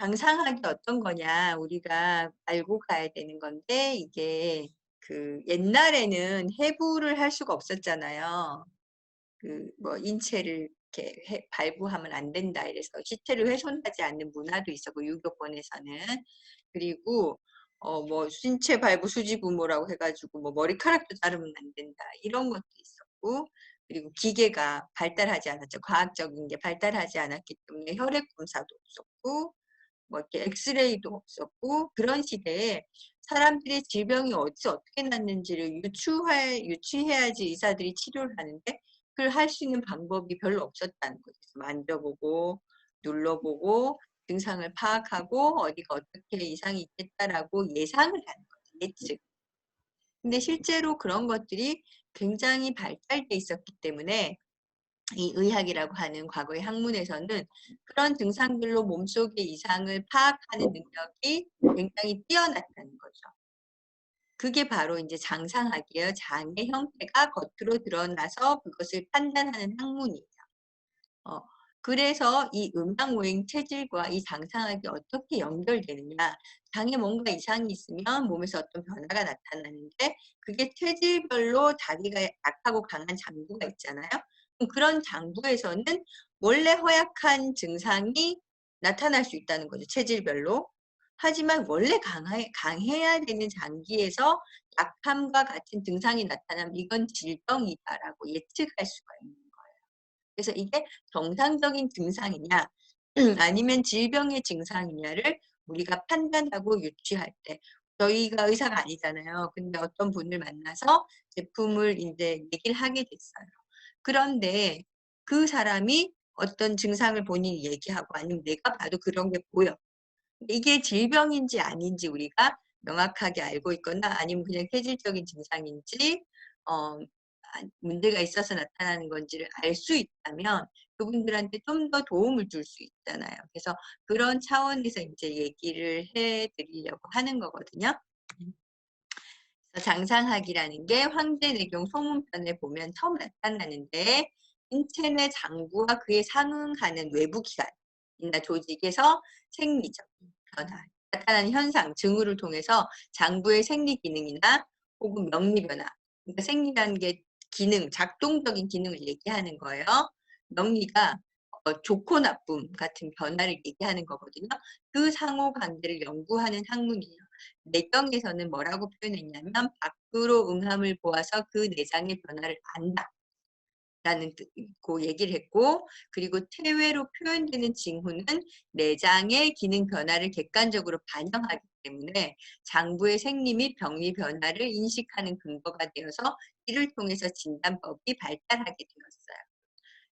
장상학이 어떤 거냐 우리가 알고 가야 되는 건데 이게 그 옛날에는 해부를 할 수가 없었잖아요. 그 뭐 인체를 이렇게 발부하면 안 된다 이래서 시체를 훼손하지 않는 문화도 있었고 유교권에서는. 그리고 뭐 신체 발부 수지 부모라고 해 가지고 뭐 머리카락도 자르면 안 된다 이런 것도 있었고, 그리고 기계가 발달하지 않았죠. 과학적인 게 발달하지 않았기 때문에 혈액 검사도 없었고 뭐 이렇게 엑스레이도 없었고, 그런 시대에 사람들의 질병이 어디서 어떻게 났는지를 유추해야지 의사들이 치료를 하는데 그걸 할 수 있는 방법이 별로 없었다는 거죠. 그래서 만져보고 눌러보고 증상을 파악하고 어디가 어떻게 이상이 있겠다라고 예상을 하는 거죠. 예측. 근데 실제로 그런 것들이 굉장히 발달돼 있었기 때문에 이 의학이라고 하는 과거의 학문에서는 그런 증상들로 몸속의 이상을 파악하는 능력이 굉장히 뛰어났다는 거죠. 그게 바로 이제 장상학이에요. 장의 형태가 겉으로 드러나서 그것을 판단하는 학문이에요. 어, 그래서 이 음양오행 체질과 이 장상학이 어떻게 연결되느냐. 장에 뭔가 이상이 있으면 몸에서 어떤 변화가 나타나는데 그게 체질별로 자기가 약하고 강한 장부가 있잖아요. 그런 장부에서는 원래 허약한 증상이 나타날 수 있다는 거죠. 체질별로. 하지만 원래 강해야 되는 장기에서 약함과 같은 증상이 나타나면 이건 질병이다라고 예측할 수가 있는 거예요. 그래서 이게 정상적인 증상이냐 아니면 질병의 증상이냐를 우리가 판단하고 유추할 때, 저희가 의사가 아니잖아요. 근데 어떤 분을 만나서 제품을 이제 얘기를 하게 됐어요. 그런데 그 사람이 어떤 증상을 본인이 얘기하고 아니면 내가 봐도 그런 게 보여. 이게 질병인지 아닌지 우리가 명확하게 알고 있거나 아니면 그냥 체질적인 증상인지 문제가 있어서 나타나는 건지를 알 수 있다면 그분들한테 좀 더 도움을 줄 수 있잖아요. 그래서 그런 차원에서 인제 얘기를 해 드리려고 하는 거거든요. 음. 그래서 장상학이라는 게 황제내경 소문편에 보면 처음 나타나는데 인체 내 장부와 그에 상응하는 외부 기관이나 조직에서 생리적인 변화, 나타나는 현상, 징후를 통해서 장부의 생리 기능이나 혹은 명리 변화, 그러니까 생리라는 게 기능, 작동적인 기능을 얘기하는 거예요. 명리가 좋고 나쁨 같은 변화를 얘기하는 거거든요. 그 상호 관계를 연구하는 학문이에요. 내경에서는 뭐라고 표현했냐면 밖으로 응함을 보아서 그 내장의 변화를 안다. 라는 고 얘기를 했고, 그리고 태외로 표현되는 징후는 내장의 기능 변화를 객관적으로 반영하기 때문에 장부의 생리 및 병리 변화를 인식하는 근거가 되어서 이를 통해서 진단법이 발달하게 되었어요.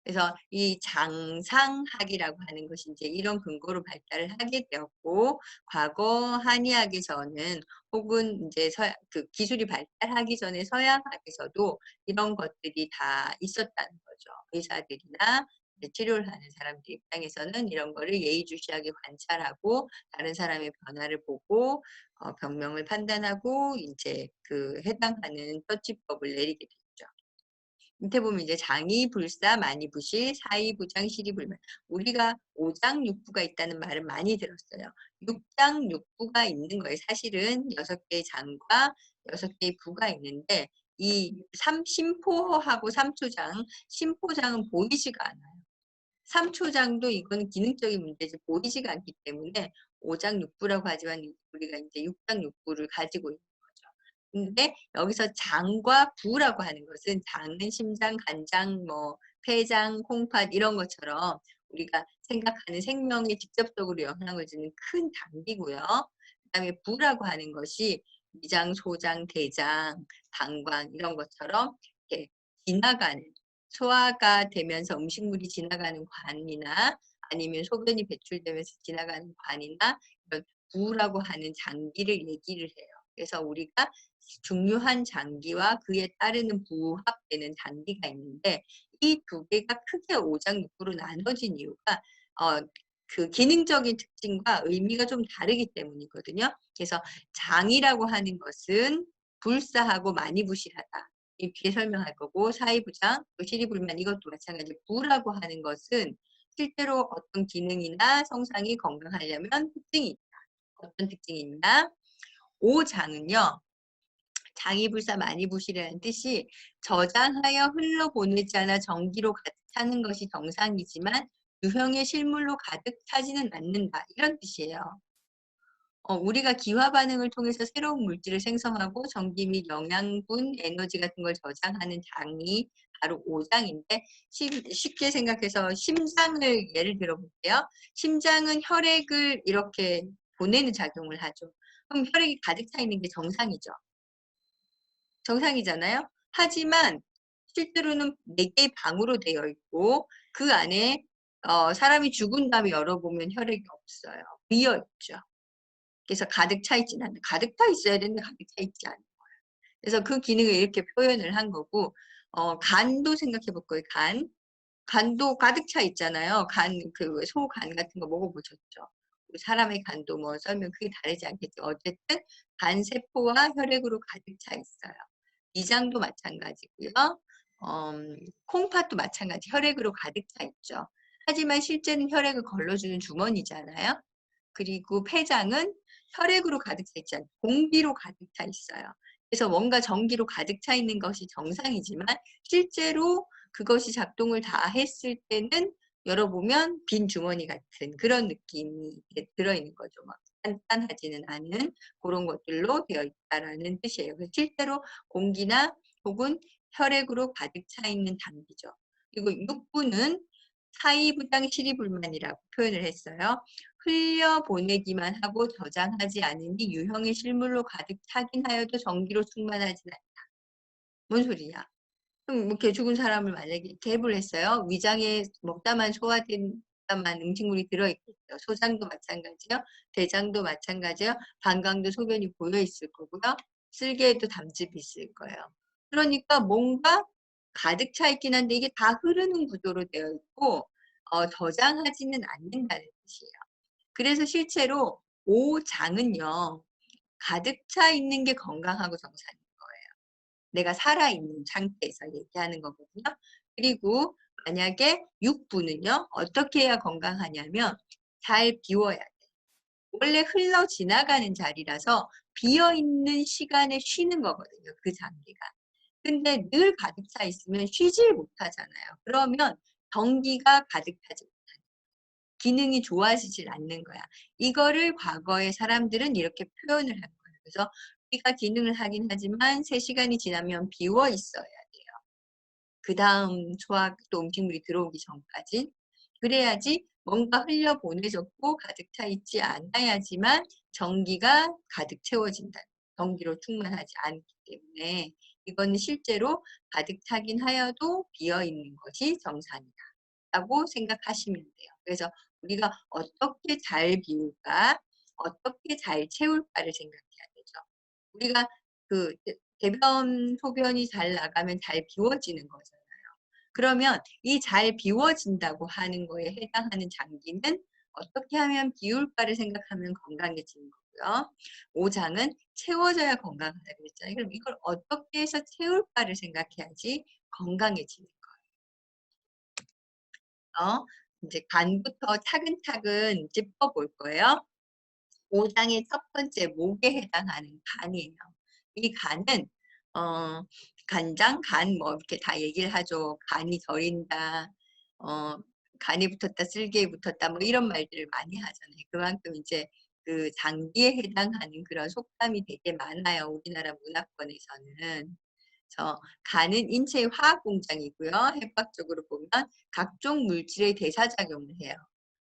그래서 이 장상학이라고 하는 것이 이제 이런 근거로 발달을 하게 되었고, 과거 한의학에서는 혹은 이제 그 기술이 발달하기 전에 서양학에서도 이런 것들이 다 있었다는 거죠. 의사들이나 치료를 하는 사람들 입장에서는 이런 거를 예의주시하게 관찰하고 다른 사람의 변화를 보고 병명을 판단하고 이제 그 해당하는 처치법을 내리게 됐죠. 밑에 보면 이제 장이불사, 만이부실, 사이부장, 실이불명. 우리가 오장육부가 있다는 말을 많이 들었어요. 육장육부가 있는 거예요. 사실은 6개의 장과 6개의 부가 있는데 이 심포하고 삼초장, 심포장은 보이지가 않아요. 삼초장도 이건 기능적인 문제지 보이지가 않기 때문에 오장육부라고 하지만 우리가 이제 육장육부를 가지고 있는 거죠. 근데 여기서 장과 부라고 하는 것은 장은 심장, 간장, 뭐 폐장, 콩팥 이런 것처럼 우리가 생각하는 생명에 직접적으로 영향을 주는 큰 장기고요. 그다음에 부라고 하는 것이 위장, 소장, 대장, 방광 이런 것처럼 이렇게 지나가는, 소화가 되면서 음식물이 지나가는 관이나 아니면 소변이 배출되면서 지나가는 관이나 이런 부라고 하는 장기를 얘기를 해요. 그래서 우리가 중요한 장기와 그에 따르는 부합되는 장기가 있는데 이 두 개가 크게 오장육부로 나눠진 이유가 어 그 기능적인 특징과 의미가 좀 다르기 때문이거든요. 그래서 장이라고 하는 것은 불사하고 만이부실하다. 이 뒤에 설명할 거고, 사이부장, 또 시리불만 이것도 마찬가지로 부라고 하는 것은 실제로 어떤 기능이나 성상이 건강하려면 특징이 있다. 어떤 특징이 있나? 오장은요. 장이 불사 많이 부시라는 뜻이 저장하여 흘러보내지 않아 전기로 가득 차는 것이 정상이지만 유형의 실물로 가득 차지는 않는다. 이런 뜻이에요. 우리가 기화 반응을 통해서 새로운 물질을 생성하고 전기 및 영양분, 에너지 같은 걸 저장하는 장이 바로 오장인데 쉽게 생각해서 심장을 예를 들어 볼게요. 심장은 혈액을 이렇게 보내는 작용을 하죠. 그럼 혈액이 가득 차 있는 게 정상이죠. 정상이잖아요. 하지만 실제로는 4개의 방으로 되어 있고 그 안에 사람이 죽은 다음에 열어보면 혈액이 없어요. 비어 있죠. 그래서 가득 차 있지는 않아요. 가득 차 있어야 되는데 가득 차 있지 않아요. 그래서 그 기능을 이렇게 표현을 한 거고 간도 생각해 볼 거예요. 간도 가득 차 있잖아요. 그 소간 같은 거 먹어보셨죠? 사람의 간도 뭐 썰면 크게 다르지 않겠죠. 어쨌든 간 세포와 혈액으로 가득 차 있어요. 위장도 마찬가지고요. 콩팥도 마찬가지 혈액으로 가득 차 있죠. 하지만 실제는 혈액을 걸러주는 주머니잖아요. 그리고 폐장은 혈액으로 가득 차 있지 않고 공기로 가득 차 있어요. 그래서 뭔가 전기로 가득 차 있는 것이 정상이지만 실제로 그것이 작동을 다 했을 때는 열어보면 빈 주머니 같은 그런 느낌이 들어있는 거죠. 막 단단하지는 않은 그런 것들로 되어 있다라는 뜻이에요. 그래서 실제로 공기나 혹은 혈액으로 가득 차 있는 장기죠. 그리고 육부는 사이부장 실이불만이라고 표현을 했어요. 흘려보내기만 하고 저장하지 않으니 유형의 실물로 가득 차긴 하여도 전기로 충만하진 않다. 뭔 소리냐? 그럼 이렇게 죽은 사람을 만약에 개입을 했어요. 위장에 먹다만 소화된다만 음식물이 들어있겠죠. 소장도 마찬가지요. 대장도 마찬가지요. 방광도 소변이 고여있을 거고요. 쓸개에도 담즙이 있을 거예요. 그러니까 뭔가 가득 차 있긴 한데 이게 다 흐르는 구조로 되어 있고 저장하지는 않는다는 뜻이에요. 그래서 실제로 오장은요. 가득 차 있는 게 건강하고 정상인 거예요. 내가 살아있는 상태에서 얘기하는 거거든요. 그리고 만약에 육부는요. 어떻게 해야 건강하냐면 잘 비워야 돼. 원래 흘러 지나가는 자리라서 비어있는 시간에 쉬는 거거든요. 그 장기가. 근데 늘 가득 차 있으면 쉬질 못하잖아요. 그러면 전기가 가득 차지 못하는 기능이 좋아지질 않는 거야. 이거를 과거의 사람들은 이렇게 표현을 한 거예요. 그래서 우리가 기능을 하긴 하지만 3시간이 지나면 비워 있어야 돼요. 그 다음 소화 또 음식물이 들어오기 전까지. 그래야지 뭔가 흘려보내졌고 가득 차 있지 않아야지만 전기가 가득 채워진다. 전기로 충만하지 않기 때문에 이거는 실제로 가득 차긴 하여도 비어있는 것이 정상이다. 라고 생각하시면 돼요. 그래서 우리가 어떻게 잘 비울까, 어떻게 잘 채울까를 생각해야 되죠. 우리가 그 대변, 소변이 잘 나가면 잘 비워지는 거잖아요. 그러면 이 잘 비워진다고 하는 거에 해당하는 장기는 어떻게 하면 비울까를 생각하면 건강해지는 거고요. 오장은 채워져야 건강하다 그랬잖아요. 그럼 이걸 어떻게 해서 채울까를 생각해야지 건강해지는 거예요. 이제 간부터 차근차근 짚어볼 거예요. 오장의 첫 번째 목에 해당하는 간이에요. 이 간은 어, 간장, 간 뭐 이렇게 다 얘기를 하죠. 간이 저린다, 어, 간이 붙었다, 쓸개에 붙었다 뭐 이런 말들을 많이 하잖아요. 그만큼 이제 그 장기에 해당하는 그런 속담이 되게 많아요. 우리나라 문화권에서는. 그래서 간은 인체의 화학 공장이고요. 해부학적으로 보면 각종 물질의 대사작용을 해요.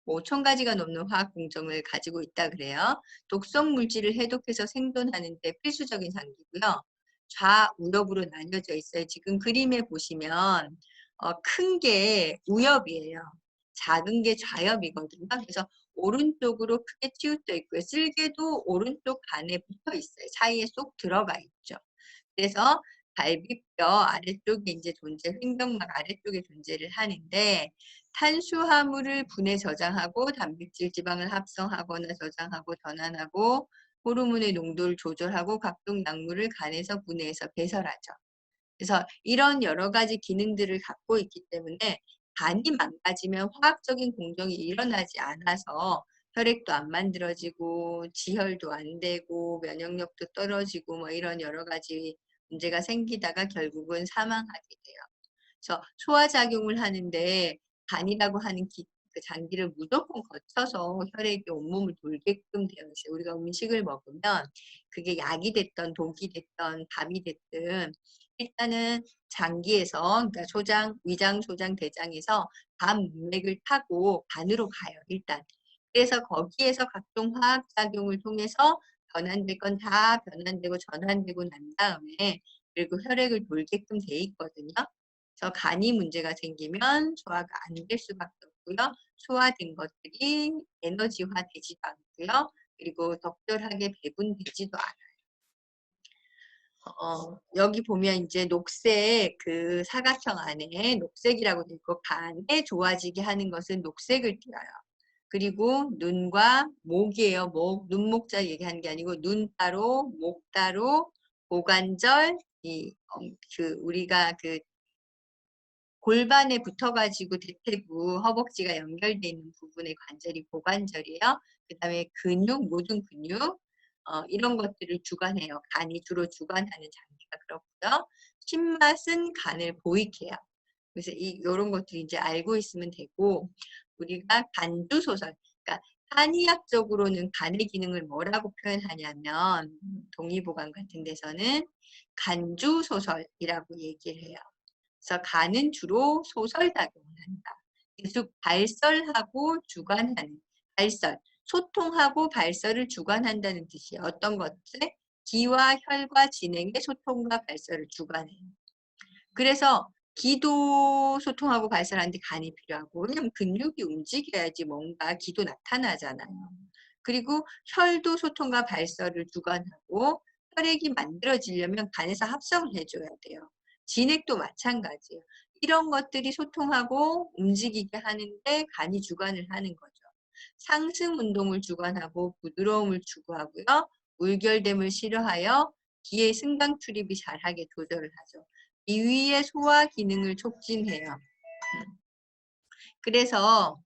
5,000가지가 넘는 화학 공정을 가지고 있다 그래요. 독성 물질을 해독해서 생존하는 데 필수적인 장기고요. 좌우엽으로 나뉘어져 있어요. 지금 그림에 보시면 큰 게 우엽이에요. 작은 게 좌엽이거든요. 그래서 오른쪽으로 크게 치우쳐 있고요. 쓸개도 오른쪽 간에 붙어 있어요. 사이에 쏙 들어가 있죠. 그래서 갈비뼈 아래쪽에 이제 횡격막 아래쪽에 존재를 하는데 탄수화물을 분해 저장하고 단백질 지방을 합성하거나 저장하고 전환하고 호르몬의 농도를 조절하고 각종 약물을 간에서 분해해서 배설하죠. 그래서 이런 여러 가지 기능들을 갖고 있기 때문에 간이 망가지면 화학적인 공정이 일어나지 않아서 혈액도 안 만들어지고 지혈도 안 되고 면역력도 떨어지고 뭐 이런 여러 가지 문제가 생기다가 결국은 사망하게 돼요. 그래서 소화작용을 하는데 간이라고 하는 그 장기를 무조건 거쳐서 혈액이 온몸을 돌게끔 되어 있어요. 우리가 음식을 먹으면 그게 약이 됐던 독이 됐던 밥이 됐든 일단은 장기에서 그러니까 소장, 위장, 소장, 대장에서 간 문맥을 타고 간으로 가요. 일단. 그래서 거기에서 각종 화학작용을 통해서 변환될 건 다 변환되고 전환되고 난 다음에 그리고 혈액을 돌게끔 돼 있거든요. 그래서 간이 문제가 생기면 소화가 안 될 수밖에 없고요. 소화된 것들이 에너지화 되지도 않고요. 그리고 적절하게 배분되지도 않아요. 여기 보면 이제 녹색 그 사각형 안에 녹색이라고 되어 있고 간에 좋아지게 하는 것은 녹색을 띄어요. 그리고 눈과 목이에요. 목, 눈목자 얘기하는 게 아니고 눈 따로, 목 따로, 고관절, 우리가 그 골반에 붙어가지고 대퇴부, 허벅지가 연결되어 있는 부분의 관절이 고관절이에요. 그 다음에 근육, 모든 근육, 이런 것들을 주관해요. 간이 주로 주관하는 장기가 그렇고요. 신맛은 간을 보이게 해요. 그래서 이런 것들이 이제 알고 있으면 되고, 우리가 간주소설, 그러니까 한의학적으로는 간의 기능을 뭐라고 표현하냐면, 동의보감 같은 데서는 간주소설이라고 얘기를 해요. 그래서 간은 주로 소설작용을 한다. 즉 발설하고 주관하는 발설, 소통하고 발설을 주관한다는 뜻이에요. 어떤 것들? 기와 혈과 진행의 소통과 발설을 주관해요. 그래서 기도 소통하고 발설하는데 간이 필요하고 왜냐면 근육이 움직여야지 뭔가 기도 나타나잖아요. 그리고 혈도 소통과 발설을 주관하고 혈액이 만들어지려면 간에서 합성을 해줘야 돼요. 진액도 마찬가지예요. 이런 것들이 소통하고 움직이게 하는데 간이 주관을 하는 거죠. 상승 운동을 주관하고 부드러움을 추구하고요. 울결됨을 싫어하여 기의 승강 출입이 잘하게 조절을 하죠. 이위의 소화 기능을 촉진해요. 그래서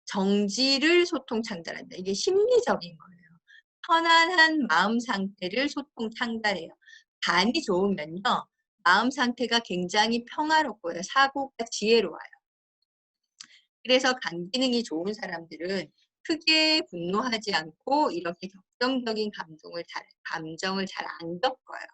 정지를 소통 창달한다. 이게 심리적인 거예요. 편안한 마음 상태를 소통 창달해요. 간이 좋으면요. 마음 상태가 굉장히 평화롭고요. 사고가 지혜로워요. 그래서 간 기능이 좋은 사람들은 크게 분노하지 않고 이렇게 격정적인 감정을 잘 안 겪어요.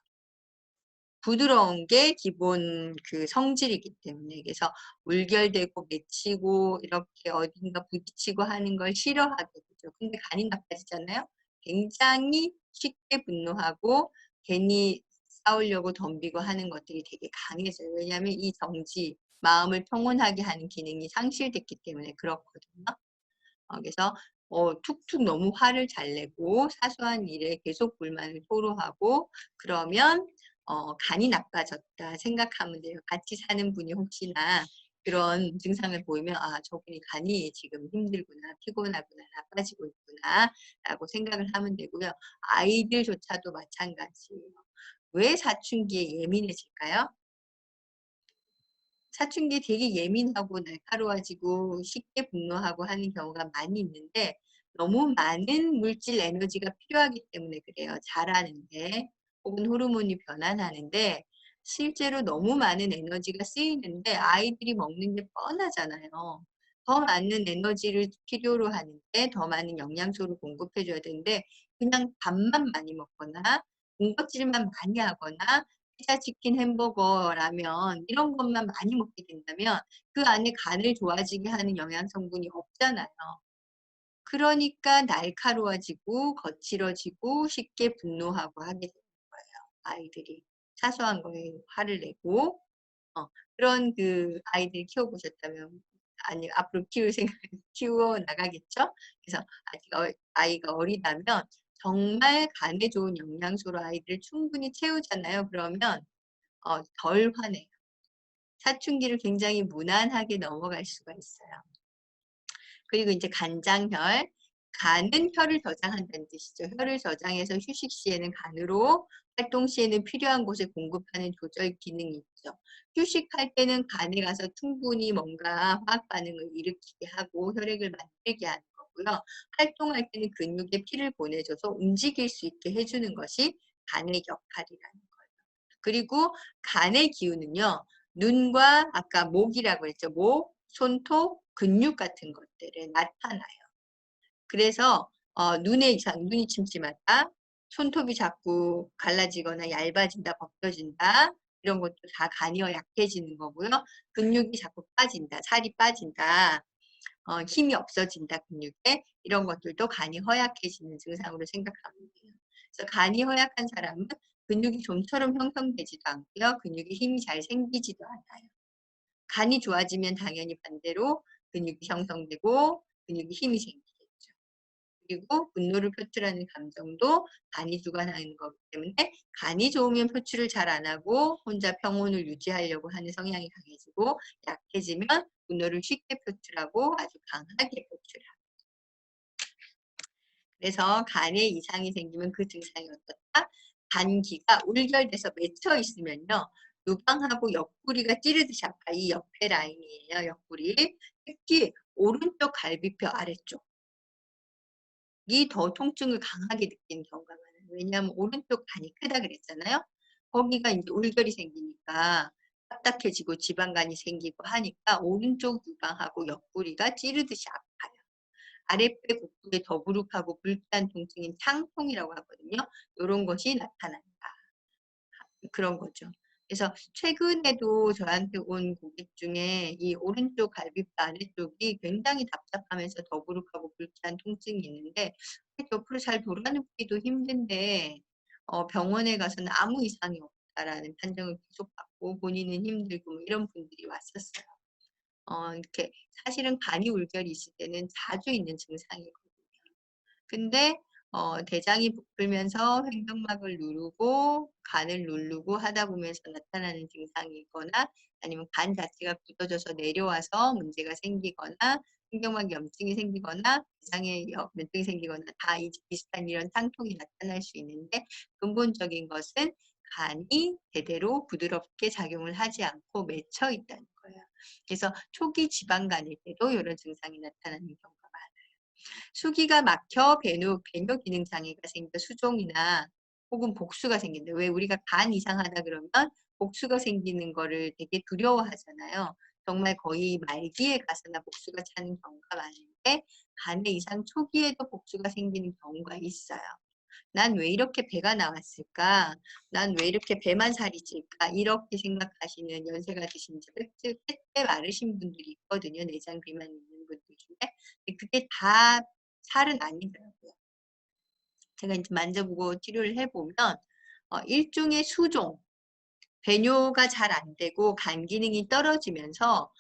부드러운 게 기본 그 성질이기 때문에 그래서 울결되고 맺히고 이렇게 어딘가 부딪히고 하는 걸 싫어하게 되죠. 근데 간이 나빠지잖아요. 굉장히 쉽게 분노하고 괜히 싸우려고 덤비고 하는 것들이 되게 강해져요. 왜냐하면 이 정지, 마음을 평온하게 하는 기능이 상실됐기 때문에 그렇거든요. 그래서 툭툭 너무 화를 잘 내고 사소한 일에 계속 불만을 토로하고 그러면 간이 나빠졌다 생각하면 돼요. 같이 사는 분이 혹시나 그런 증상을 보이면 아 저분이 간이 지금 힘들구나 피곤하구나 나빠지고 있구나 라고 생각을 하면 되고요. 아이들조차도 마찬가지예요. 왜 사춘기에 예민해질까요? 사춘기에 되게 예민하고 날카로워지고 쉽게 분노하고 하는 경우가 많이 있는데 너무 많은 물질 에너지가 필요하기 때문에 그래요. 자라는데 혹은 호르몬이 변환하는데 실제로 너무 많은 에너지가 쓰이는데 아이들이 먹는 게 뻔하잖아요. 더 많은 에너지를 필요로 하는데 더 많은 영양소를 공급해 줘야 되는데 그냥 밥만 많이 먹거나 군것질만 많이 하거나 피자, 치킨, 햄버거, 라면 이런 것만 많이 먹게 된다면 그 안에 간을 좋아지게 하는 영양 성분이 없잖아요. 그러니까 날카로워지고 거칠어지고 쉽게 분노하고 하게 되는 거예요. 아이들이 사소한 거에 화를 내고 그런 그 아이들 키워보셨다면 아니 앞으로 키울 생각 키워 나가겠죠. 그래서 아직 아이가 어리다면 정말 간에 좋은 영양소로 아이들을 충분히 채우잖아요. 그러면 덜 화내요. 사춘기를 굉장히 무난하게 넘어갈 수가 있어요. 그리고 이제 간장혈. 간은 혈을 저장한다는 뜻이죠. 혈을 저장해서 휴식 시에는 간으로, 활동 시에는 필요한 곳에 공급하는 조절 기능이 있죠. 휴식할 때는 간에 가서 충분히 뭔가 화학 반응을 일으키게 하고 혈액을 만들게 하는 거고요. 활동할 때는 근육에 피를 보내줘서 움직일 수 있게 해주는 것이 간의 역할이라는 거예요. 그리고 간의 기운은요. 눈과 아까 목이라고 했죠. 목, 손톱, 근육 같은 것들에 나타나요. 그래서 눈에 이상, 눈이 침침하다, 손톱이 자꾸 갈라지거나 얇아진다, 벗겨진다, 이런 것도 다 간이 약해지는 거고요. 근육이 자꾸 빠진다, 살이 빠진다, 힘이 없어진다, 근육에. 이런 것들도 간이 허약해지는 증상으로 생각하면 돼요. 그래서 간이 허약한 사람은 근육이 좀처럼 형성되지도 않고요. 근육에 힘이 잘 생기지도 않아요. 간이 좋아지면 당연히 반대로 근육이 형성되고 근육이 힘이 생기겠죠. 그리고 분노를 표출하는 감정도 간이 주관하는 거기 때문에 간이 좋으면 표출을 잘 안 하고 혼자 평온을 유지하려고 하는 성향이 강해지고, 약해지면 분노를 쉽게 표출하고 아주 강하게 표출하고. 그래서 간에 이상이 생기면 그 증상이 어떻다? 간기가 울결돼서 맺혀 있으면요. 유방하고 옆구리가 찌르듯이 아파. 이 옆에 라인이에요. 옆구리. 특히 오른쪽 갈비뼈 아래쪽. 이 더 통증을 강하게 느끼는 경우가 많아요. 왜냐하면 오른쪽 간이 크다 그랬잖아요. 거기가 이제 울결이 생기니까 딱딱해지고 지방간이 생기고 하니까 오른쪽 유방하고 옆구리가 찌르듯이 아파요. 아랫배 복부에 더부룩하고 불쾌한 통증인 창통이라고 하거든요. 이런 것이 나타난다. 그런 거죠. 그래서 최근에도 저한테 온 고객 중에 이 오른쪽 갈비뼈 아래쪽이 굉장히 답답하면서 더부룩하고 불쾌한 통증이 있는데 옆으로 잘 돌아눕기도 힘든데 병원에 가서는 아무 이상이 없다라는 판정을 계속 받고 본인은 힘들고 뭐 이런 분들이 왔었어요. 이렇게 사실은 간이 울결이 있을 때는 자주 있는 증상이거든요. 근데 대장이 부풀면서 횡격막을 누르고 간을 누르고 하다 보면서 나타나는 증상이거나 아니면 간 자체가 굳어져서 내려와서 문제가 생기거나 횡격막 염증이 생기거나 대장에 염증이 생기거나 다 비슷한 이런 상통이 나타날 수 있는데, 근본적인 것은 간이 제대로 부드럽게 작용을 하지 않고 맺혀 있다는 거예요. 그래서 초기 지방간일 때도 이런 증상이 나타나는 경우가 많아요. 수기가 막혀 배뇨 기능 장애가 생겨 수종이나 혹은 복수가 생긴다. 왜 우리가 간 이상하다 그러면 복수가 생기는 거를 되게 두려워하잖아요. 정말 거의 말기에 가서나 복수가 차는 경우가 많은데 간의 이상 초기에도 복수가 생기는 경우가 있어요. 난 왜 이렇게 배가 나왔을까? 난 왜 이렇게 배만 살이 찔까? 이렇게 생각하시는 연세가 드신 지 꽤 마르신 분들이 있거든요. 내장 비만 있는 분들 중에. 근데 그게 다 살은 아니더라고요. 제가 이제 만져보고 치료를 해보면 일종의 수종, 배뇨가 잘 안 되고 간 기능이 떨어지면서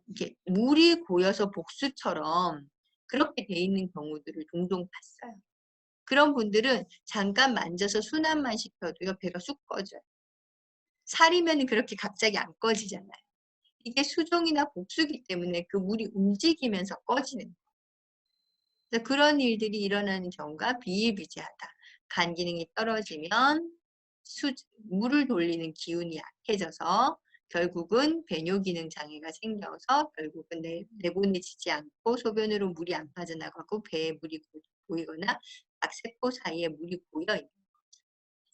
이렇게 물이 고여서 복수처럼 그렇게 돼 있는 경우들을 종종 봤어요. 그런 분들은 잠깐 만져서 순환만 시켜도요, 배가 쑥 꺼져요. 살이면 그렇게 갑자기 안 꺼지잖아요. 이게 수종이나 복수기 때문에 그 물이 움직이면서 꺼지는 거예요. 그래서 그런 일들이 일어나는 경우가 비일비재하다. 간 기능이 떨어지면 물을 돌리는 기운이 약해져서 결국은 배뇨 기능 장애가 생겨서 결국은 내보내지지 않고 소변으로 물이 안 빠져나가고 배에 물이 고이거나 악세포 사이에 물이 고여 있는 거죠.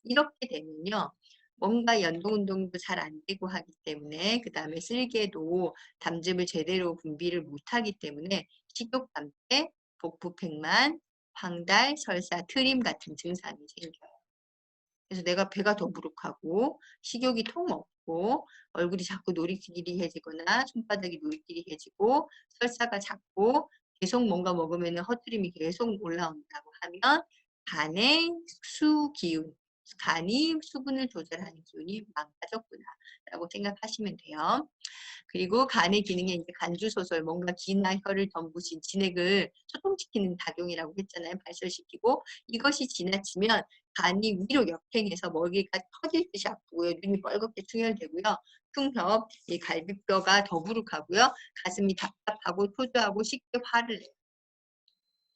이렇게 되면요. 뭔가 연동 운동도 잘 안 되고 하기 때문에 그 다음에 쓸개도 담즙을 제대로 분비를 못하기 때문에 식욕감 때 복부팽만, 황달, 설사, 트림 같은 증상이 생겨요. 그래서 내가 배가 더부룩하고 식욕이 통 없고 얼굴이 자꾸 노리끼리해지거나 손바닥이 노리끼리해지고 설사가 잦고 계속 뭔가 먹으면 허트림이 계속 올라온다고 하면 간의 수기운, 간이 수분을 조절하는 기운이 망가졌구나라고 생각하시면 돼요. 그리고 간의 기능에 이제 간주소설, 뭔가 기나 혈을 덤부신 진액을 소통시키는 작용이라고 했잖아요. 발설시키고 이것이 지나치면 간이 위로 역행해서 머리가 터질 듯이 아프고요. 눈이 빨갛게 충혈되고요. 흉협, 이 갈비뼈가 더부룩하고요. 가슴이 답답하고 초조하고 쉽게 화를 내요.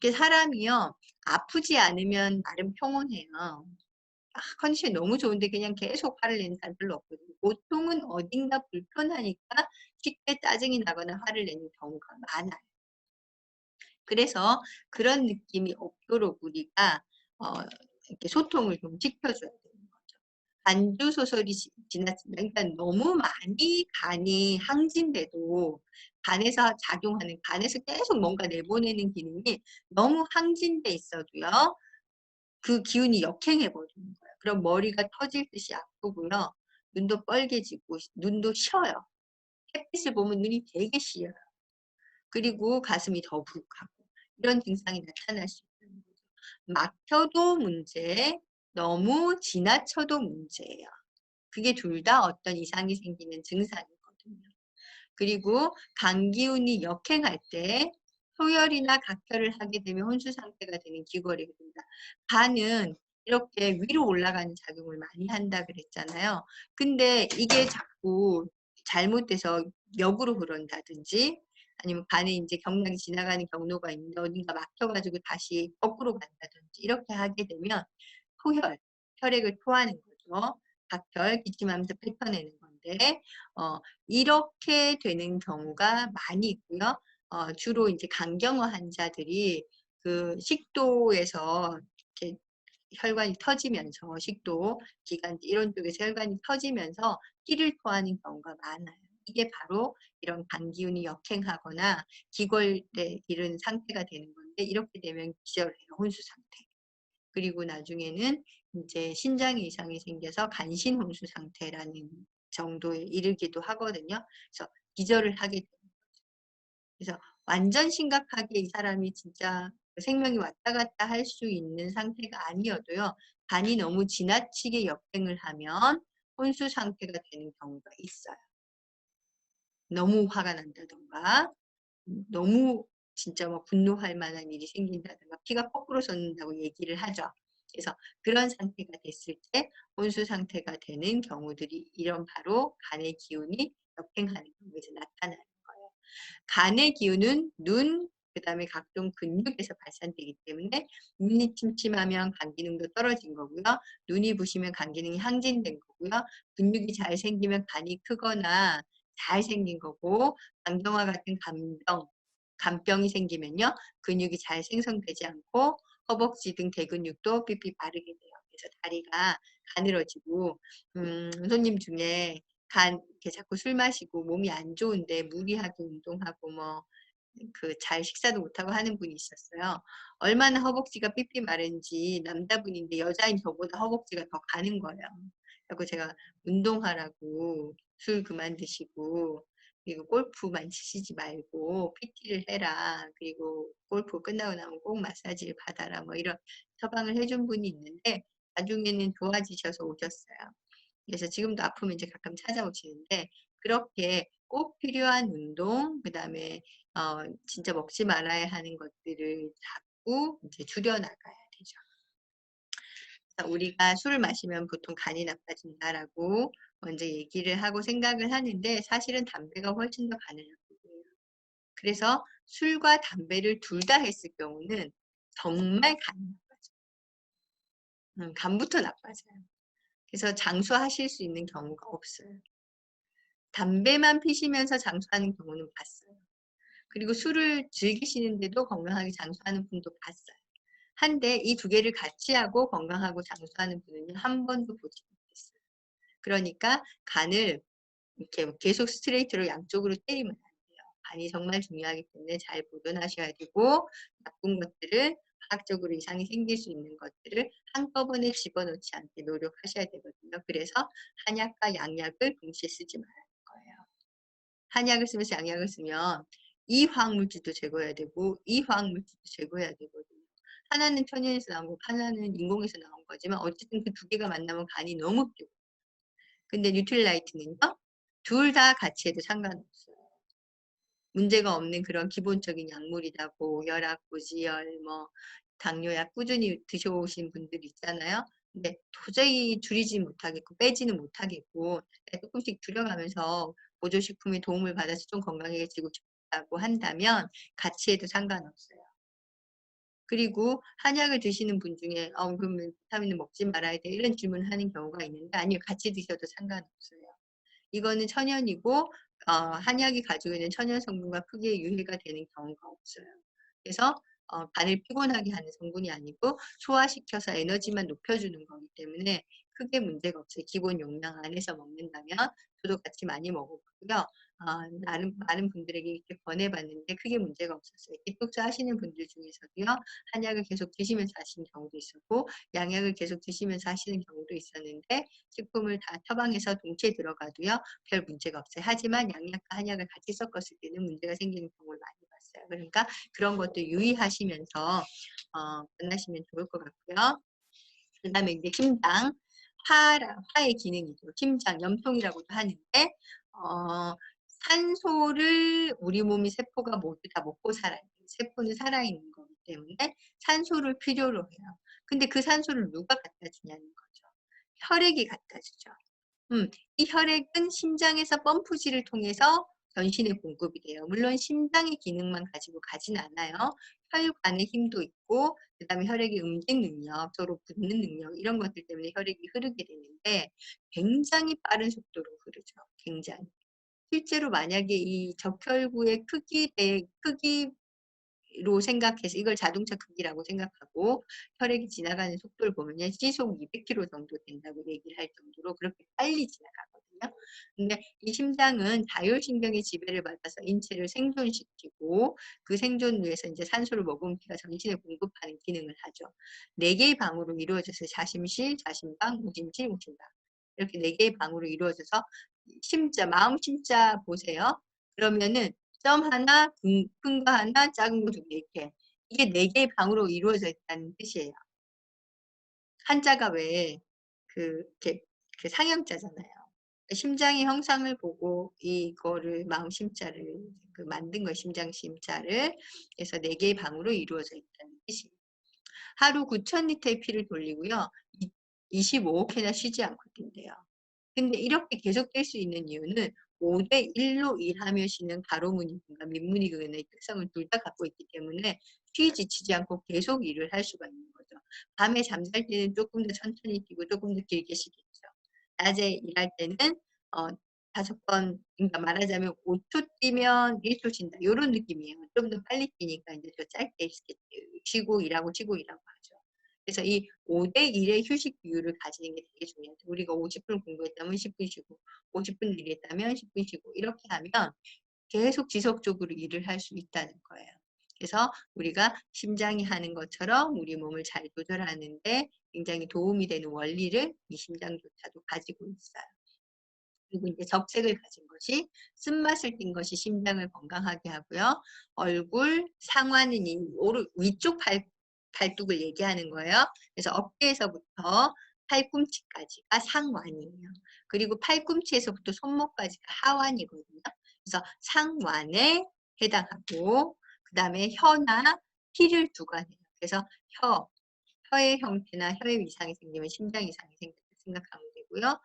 이게 사람이요, 아프지 않으면 나름 평온해요. 컨디션이 너무 좋은데 그냥 계속 화를 내는 사람 별로 없거든요. 보통은 어딘가 불편하니까 쉽게 짜증이 나거나 화를 내는 경우가 많아요. 그래서 그런 느낌이 없도록 우리가 어 이렇게 소통을 좀 시켜줘야 되는 거죠. 간주 소설이 지났습니다. 그러니까 너무 많이 간이 항진돼도 간에서 작용하는, 간에서 계속 뭔가 내보내는 기능이 너무 항진돼 있어도요, 그 기운이 역행해 버리는 거예요. 그럼 머리가 터질 듯이 아프고요. 눈도 빨개지고 눈도 쉬어요. 햇빛을 보면 눈이 되게 쉬어요. 그리고 가슴이 더부룩하고 이런 증상이 나타날 수 있는 거죠. 막혀도 문제, 너무 지나쳐도 문제예요. 그게 둘 다 어떤 이상이 생기는 증상이거든요. 그리고 간 기운이 역행할 때 소열이나 각혈을 하게 되면 혼수 상태가 되는 기거리가 됩니다. 간은 이렇게 위로 올라가는 작용을 많이 한다 그랬잖아요. 근데 이게 자꾸 잘못돼서 역으로 흐른다든지 아니면 간에 인제 경락이 지나가는 경로가 있는데 어딘가 막혀 가지고 다시 거꾸로 간다든지 이렇게 하게 되면 토혈, 혈액을 토하는 거죠. 각혈, 기침하면서 뱉어내는 건데 어 이렇게 되는 경우가 많이 있고요. 주로 인제 간경화 환자들이 그 식도에서 이렇게 혈관이 터지면서 식도, 기관지 이런 쪽에서 혈관이 터지면서 피를 토하는 경우가 많아요. 이게 바로 이런 간 기운이 역행하거나 기골에 이른 상태가 되는 건데 이렇게 되면 기절해요, 혼수 상태. 그리고 나중에는 인제 신장에 이상이 생겨서 간신 혼수 상태라는 정도에 이르기도 하거든요. 그래서 기절을 하게 돼요. 그래서 완전 심각하게 이 사람이 진짜 생명이 왔다 갔다 할 수 있는 상태가 아니어도요, 간이 너무 지나치게 역행을 하면 혼수 상태가 되는 경우가 있어요. 너무 화가 난다든가 너무 진짜 뭐 분노할 만한 일이 생긴다든가 피가 거꾸로 솟는다고 얘기를 하죠. 그래서 그런 상태가 됐을 때 혼수 상태가 되는 경우들이 이런 바로 간의 기운이 역행하는 경우에서 나타나는 거예요. 간의 기운은 눈, 그다음에 각종 근육에서 발산되기 때문에 눈이 침침하면 간 기능도 떨어진 거고요. 눈이 부시면 간 기능이 항진된 거고요. 근육이 잘 생기면 간이 크거나 잘 생긴 거고, 간경화 같은 간병이 생기면요, 근육이 잘 생성되지 않고 허벅지 등 대근육도 삐삐 마르게 돼요. 그래서 다리가 가늘어지고 손님 중에 이렇게 자꾸 술 마시고 몸이 안 좋은데 무리하게 운동하고 뭐 잘 식사도 못하고 하는 분이 있었어요. 얼마나 허벅지가 삐삐 마른지 남자분인데 여자인 저보다 허벅지가 더 가는 거예요. 그래서 제가 운동하라고 술 그만 드시고 그리고 골프만 치시지 말고 PT를 해라. 그리고 골프 끝나고 나면 꼭 마사지를 받아라. 뭐 이런 처방을 해준 분이 있는데 나중에는 좋아지셔서 오셨어요. 그래서 지금도 아프면 이제 가끔 찾아오시는데 그렇게 꼭 필요한 운동, 그다음에 진짜 먹지 말아야 하는 것들을 자꾸 이제 줄여 나가야 되죠. 그래서 우리가 술을 마시면 보통 간이 나빠진다라고 먼저 얘기를 하고 생각을 하는데 사실은 담배가 훨씬 더 간을 나쁘고 해요. 그래서 술과 담배를 둘 다 했을 경우는 정말 간이 나빠져요. 간부터 나빠져요. 그래서 장수하실 수 있는 경우가 없어요. 담배만 피시면서 장수하는 경우는 봤어요. 그리고 술을 즐기시는데도 건강하게 장수하는 분도 봤어요. 한데 이 두 개를 같이 하고 건강하고 장수하는 분은요, 한 번도 보지 못했어요. 그러니까 간을 이렇게 계속 스트레이트로 양쪽으로 때리면 안 돼요. 간이 정말 중요하기 때문에 잘 보존하셔야 되고 나쁜 것들을, 화학적으로 이상이 생길 수 있는 것들을 한꺼번에 집어넣지 않게 노력하셔야 되거든요. 그래서 한약과 양약을 동시에 쓰지 말라는 거예요. 한약을 쓰면서 양약을 쓰면 이 화학물질도 제거해야 되고 이 화학물질도 제거해야 되거든요. 하나는 천연에서 나온 거고 하나는 인공에서 나온 거지만 어쨌든 그 두 개가 만나면 간이 너무 피곤해요. 근데 뉴트릴라이트는요, 둘 다 같이 해도 상관없어요. 문제가 없는 그런 기본적인 약물이다. 고혈압, 고지혈, 뭐 당뇨약 꾸준히 드셔오신 분들 있잖아요. 근데 도저히 줄이지 못하겠고 빼지는 못하겠고 쪼끔씩 줄여가면서 보조식품의 도움을 받아서 좀 건강해지고 싶다고 한다면 같이 해도 상관없어요. 그리고 한약을 드시는 분 중에 그러면 비타민을 먹지 말아야 돼 이런 질문하는 경우가 있는데 아니요. 같이 드셔도 상관없어요. 이거는 천연이고 한약이 가지고 있는 천연 성분과 크게 유해가 되는 경우가 없어요. 그래서 간을 피곤하게 하는 성분이 아니고 소화시켜서 에너지만 높여주는 거기 때문에 크게 문제가 없어요. 기본 용량 안에서 먹는다면 저도 같이 많이 먹어보고요. 많은 분들에게 이렇게 권해봤는데 크게 문제가 없었어요. 디톡스 하시는 분들 중에서도요. 한약을 계속 드시면서 하시는 경우도 있었고 양약을 계속 드시면서 하시는 경우도 있었는데 식품을 다 처방해서 동시에 들어가도요. 별 문제가 없어요. 하지만 양약과 한약을 같이 섞었을 때는 문제가 생기는 경우를 많이 봤어요. 그러니까 그런 것도 유의하시면서 만나시면 좋을 것 같고요. 그 다음에 이제 심장, 화의 기능이죠. 심장, 염통이라고도 하는데 산소를 우리 몸이 세포가 모두 다 먹고 살아요. 세포는 살아있는 거기 때문에 산소를 필요로 해요. 근데 그 산소를 누가 갖다 주냐는 거죠. 혈액이 갖다 주죠. 이 혈액은 심장에서 펌프질을 통해서 전신에 공급이 돼요. 물론 심장의 기능만 가지고 가진 않아요. 혈관의 힘도 있고 그다음에 혈액의 응징 능력, 서로 붙는 능력 이런 것들 때문에 혈액이 흐르게 되는데 굉장히 빠른 속도로 흐르죠. 굉장히. 실제로 만약에 이 적혈구의 크기로 생각해서 이걸 자동차 크기라고 생각하고 혈액이 지나가는 속도를 보면요. 시속 200km 정도 된다고 얘기를 할 정도로 그렇게 빨리 지나가거든요. 근데 이 심장은 다혈신경의 지배를 받아서 인체를 생존시키고 그 생존을 위해서 이제 산소를 머금기가 전신에 공급하는 기능을 하죠. 4개의 방으로 이루어져서 자심실, 자심방, 무심실, 무심방 이렇게 4개의 방으로 이루어져서 마음 심자 보세요. 그러면은 점 하나, 큰 거 하나, 작은 거 2개 이렇게. 이게 4개의 방으로 이루어져 있다는 뜻이에요. 한자가 왜 이렇게 상형자잖아요. 심장의 형상을 보고 이거를 마음 심자를 만든 거예요. 심장 심자를. 그래서 4개의 방으로 이루어져 있다는 뜻이에요. 하루 9,000리터의 피를 돌리고요. 25회나 쉬지 않고 뛴대요. 근데 이렇게 계속될 수 있는 이유는 5대 1로 일하며 쉬는 가로무늬근과 민무늬근의 특성을 둘 다 갖고 있기 때문에 지치지 않고 계속 일을 할 수가 있는 거죠. 밤에 잠잘 때는 조금 더 천천히 뛰고 조금 더 길게 쉬겠죠. 낮에 일할 때는 어, 5번, 그러니까 말하자면 5초 뛰면 1초 쉰다. 이런 느낌이에요. 좀 더 빨리 뛰니까 이제 더 짧게 쉬고 일하고 쉬고 일하고 하죠. 그래서 이 5대 1의 휴식 비율을 가지는 게 되게 중요해요. 우리가 50분 공부했다면 10분 쉬고 50분 일했다면 10분 쉬고 이렇게 하면 계속 지속적으로 일을 할 수 있다는 거예요. 그래서 우리가 심장이 하는 것처럼 우리 몸을 잘 조절하는 데 굉장히 도움이 되는 원리를 이 심장조차도 가지고 있어요. 그리고 이제 적색을 가진 것이 쓴맛을 띤 것이 심장을 건강하게 하고요. 얼굴, 상완은 위쪽 발뚝을 얘기하는 거예요. 그래서 어깨에서부터 팔꿈치까지가 상완이에요. 그리고 팔꿈치에서부터 손목까지가 하완이거든요. 그래서 상완에 해당하고 그 다음에 혀나 피를 두관해요. 그래서 혀의 형태나 혀의 이상이 생기면 심장 이상이 생긴다 생각하면 되고요.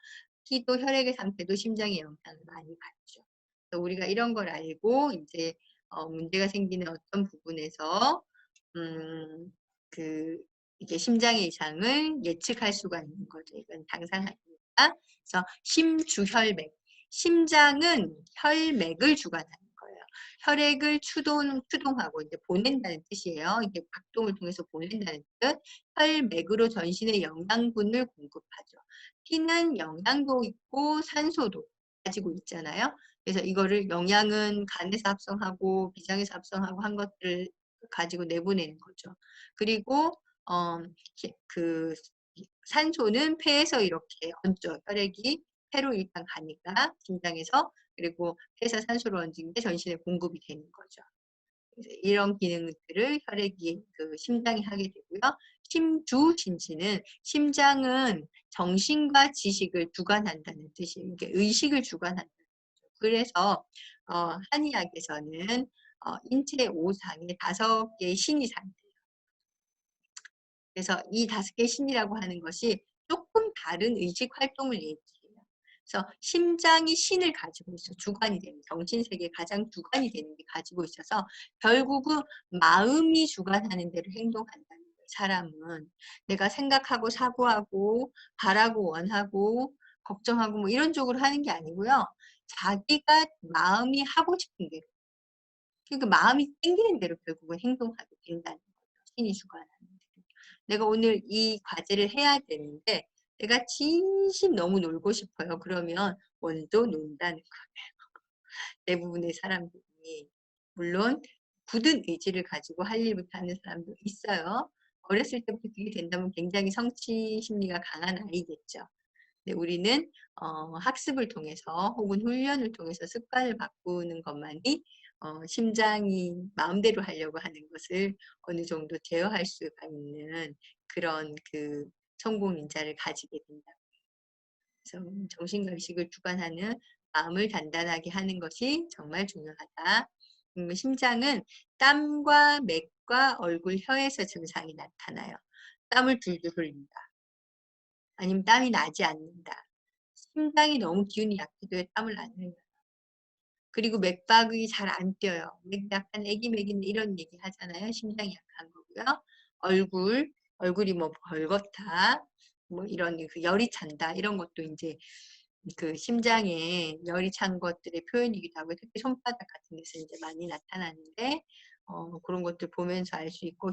피도 혈액의 상태도 심장에 영향을 많이 받죠. 그래서 우리가 이런 걸 알고 이제 문제가 생기는 어떤 부분에서 음, 그 이게 심장의 이상을 예측할 수가 있는 거죠. 이건 당상하니까. 그래서 심주혈맥. 심장은 혈맥을 주관하는 거예요. 혈액을 추동하고 이제 보낸다는 뜻이에요. 이게 박동을 통해서 보낸다는 뜻. 혈맥으로 전신에 영양분을 공급하죠. 피는 영양도 있고 산소도 가지고 있잖아요. 그래서 이거를 영양은 간에서 합성하고 비장에서 합성하고 한 것들을 가지고 내보내는 거죠. 그리고 그 산소는 폐에서 이렇게 얹죠. 혈액이 폐로 일단 가니까 심장에서 그리고 폐에서 산소를 얹은 게 전신에 공급이 되는 거죠. 이런 기능들을 혈액이 심장이 하게 되고요. 심주신지는 심장은 정신과 지식을 주관한다는 뜻이에요. 이게 의식을 주관한다는 뜻이죠. 그래서 한의학에서는 인체 5상에 5개의 신이 산대요. 그래서 이 5개의 신이라고 하는 것이 조금 다른 의식 활동을 얘기해요. 그래서 심장이 신을 가지고 있어. 주관이 되는, 정신세계 가장 주관이 되는 게 가지고 있어서 결국은 마음이 주관하는 대로 행동한다는 거예요. 사람은 내가 생각하고 사고하고 바라고 원하고 걱정하고 뭐 이런 쪽으로 하는 게 아니고요. 자기가 마음이 하고 싶은 대로, 그러니까 마음이 땡기는 대로 결국은 행동하게 된다는 거죠. 신이 주관하는 대로. 내가 오늘 이 과제를 해야 되는데 내가 진심 너무 놀고 싶어요. 그러면 오늘도 논다는 거예요. 대부분의 사람들이. 물론 굳은 의지를 가지고 할 일부터 하는 사람도 있어요. 어렸을 때부터 그게 된다면 굉장히 성취 심리가 강한 아이겠죠. 근데 우리는 학습을 통해서 혹은 훈련을 통해서 습관을 바꾸는 것만이 심장이 마음대로 하려고 하는 것을 어느 정도 제어할 수가 있는 그런 그 성공 인자를 가지게 된다. 그래서 정신과 의식을 주관하는 마음을 단단하게 하는 것이 정말 중요하다. 심장은 땀과 맥과 얼굴, 혀에서 증상이 나타나요. 땀을 줄줄 흘린다. 아니면 땀이 나지 않는다. 심장이 너무 기운이 약해도 땀을 안 흘려요. 그리고 맥박이 잘 안 뛰어요. 약간 애기맥인데 이런 얘기 하잖아요. 심장이 약한 거고요. 얼굴이 뭐 벌겋다. 뭐 이런 그 열이 찬다. 이런 것도 이제 그 심장에 열이 찬 것들의 표현이기도 하고 특히 손바닥 같은 데서 이제 많이 나타나는데 그런 것들 보면서 알 수 있고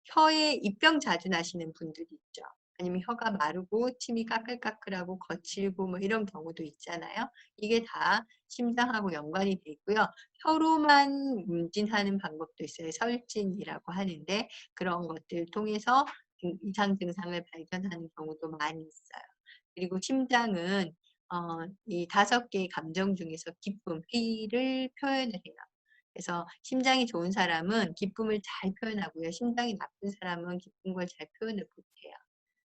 혀에 입병 자주 나시는 분들이 있죠. 아니면 혀가 마르고 침이 까끌까끌하고 거칠고 뭐 이런 경우도 있잖아요. 이게 다 심장하고 연관이 돼 있고요. 혀로만 문진하는 방법도 있어요. 설진이라고 하는데 그런 것들 통해서 이상 증상을 발견하는 경우도 많이 있어요. 그리고 심장은 이 5개의 감정 중에서 기쁨, 희를 표현을 해요. 그래서 심장이 좋은 사람은 기쁨을 잘 표현하고요. 심장이 나쁜 사람은 기쁜 걸 잘 표현을 못해요.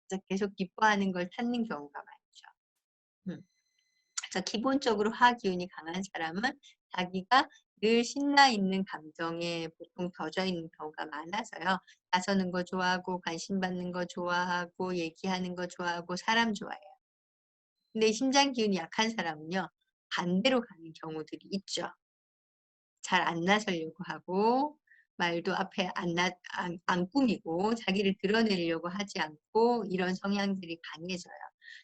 그래서 계속 기뻐하는 걸 찾는 경우가 많죠. 그래서 기본적으로 화기운이 강한 사람은 자기가 늘 신나 있는 감정에 보통 젖어 있는 경우가 많아서요. 나서는 거 좋아하고 관심 받는 거 좋아하고 얘기하는 거 좋아하고 사람 좋아해요. 근데 심장 기운이 약한 사람은요. 반대로 가는 경우들이 있죠. 잘 안 나서려고 하고 말도 앞에 안 꾸미고 자기를 드러내려고 하지 않고 이런 성향들이 강해져요.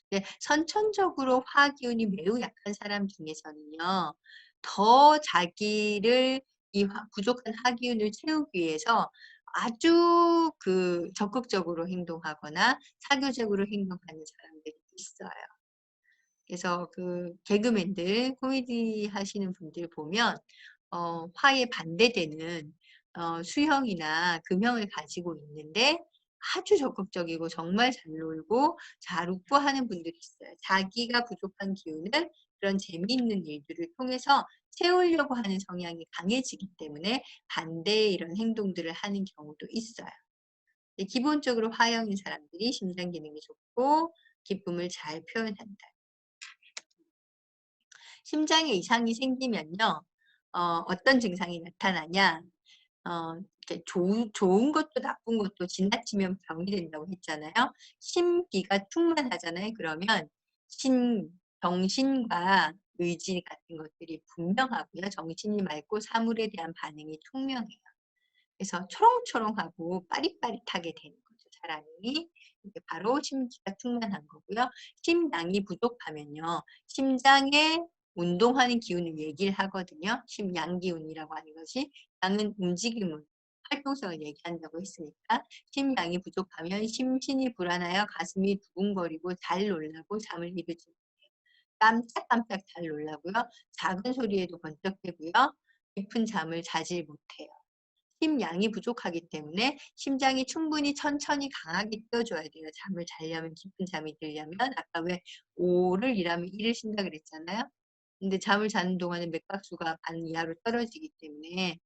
근데 선천적으로 화기운이 매우 약한 사람 중에서는요. 더 자기를 이 부족한 화기운을 채우기 위해서 아주 그 적극적으로 행동하거나 사교적으로 행동하는 사람들이 있어요. 그래서 그 개그맨들, 코미디 하시는 분들 보면 화에 반대되는 수형이나 금형을 가지고 있는데 아주 적극적이고 정말 잘 놀고 잘 웃고 하는 분들이 있어요. 자기가 부족한 기운을 그런 재미있는 일들을 통해서 채우려고 하는 성향이 강해지기 때문에 반대의 이런 행동들을 하는 경우도 있어요. 기본적으로 화형인 사람들이 심장 기능이 좋고 기쁨을 잘 표현한다. 심장에 이상이 생기면요. 어떤 증상이 나타나냐. 이렇게 좋은 것도 나쁜 것도 지나치면 병이 된다고 했잖아요. 심기가 충만하잖아요. 그러면 정신과 의지 같은 것들이 분명하고요. 정신이 맑고 사물에 대한 반응이 투명해요. 그래서 초롱초롱하고 빠릿빠릿하게 되는 거죠. 사람이. 이게 바로 심기가 충만한 거고요. 심양이 부족하면요. 심장에 운동하는 기운을 얘기를 하거든요. 심양기운이라고 하는 것이 양은 움직임을 활동성을 얘기한다고 했으니까 심양이 부족하면 심신이 불안하여 가슴이 두근거리고 잘 놀라고 잠을 이루지 못해요. 깜짝깜짝 잘 놀라고요. 작은 소리에도 번쩍대고요. 깊은 잠을 자질 못해요. 심양이 부족하기 때문에 심장이 충분히 천천히 강하게 뛰어줘야 돼요. 잠을 자려면 깊은 잠이 들려면 아까 왜 5를 일하면 1을 쉰다 그랬잖아요. 근데 잠을 자는 동안에 맥박수가 반 이하로 떨어지기 때문에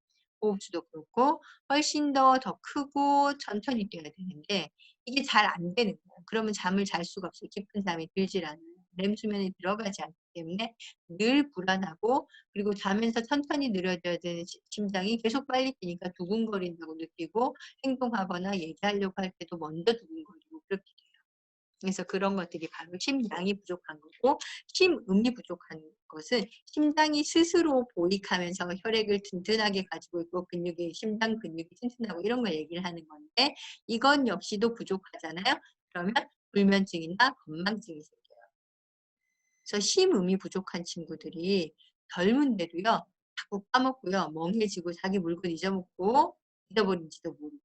호흡수도 그렇고 훨씬 더 크고 천천히 뛰어야 되는데 이게 잘 안 되는 거예요. 그러면 잠을 잘 수가 없어요. 깊은 잠이 들질 않아요. 렘 수면에 들어가지 않기 때문에 늘 불안하고 그리고 자면서 천천히 느려져야 되는 심장이 계속 빨리 뛰니까 두근거린다고 느끼고 행동하거나 얘기하려고 할 때도 먼저 두근거리고 그렇게 돼요. 그래서 그런 것들이 바로 심양이 부족한 거고, 심음이 부족한 것은 심장이 스스로 보익하면서 혈액을 튼튼하게 가지고 있고 근육이 심장 근육이 튼튼하고 이런 걸 얘기를 하는 건데, 이건 역시도 부족하잖아요. 그러면 불면증이나 건망증이 생겨요. 그래서 심음이 부족한 친구들이 젊은데도요 자꾸 까먹고요, 멍해지고 자기 물건 잊어먹고 잊어버린지도 모르고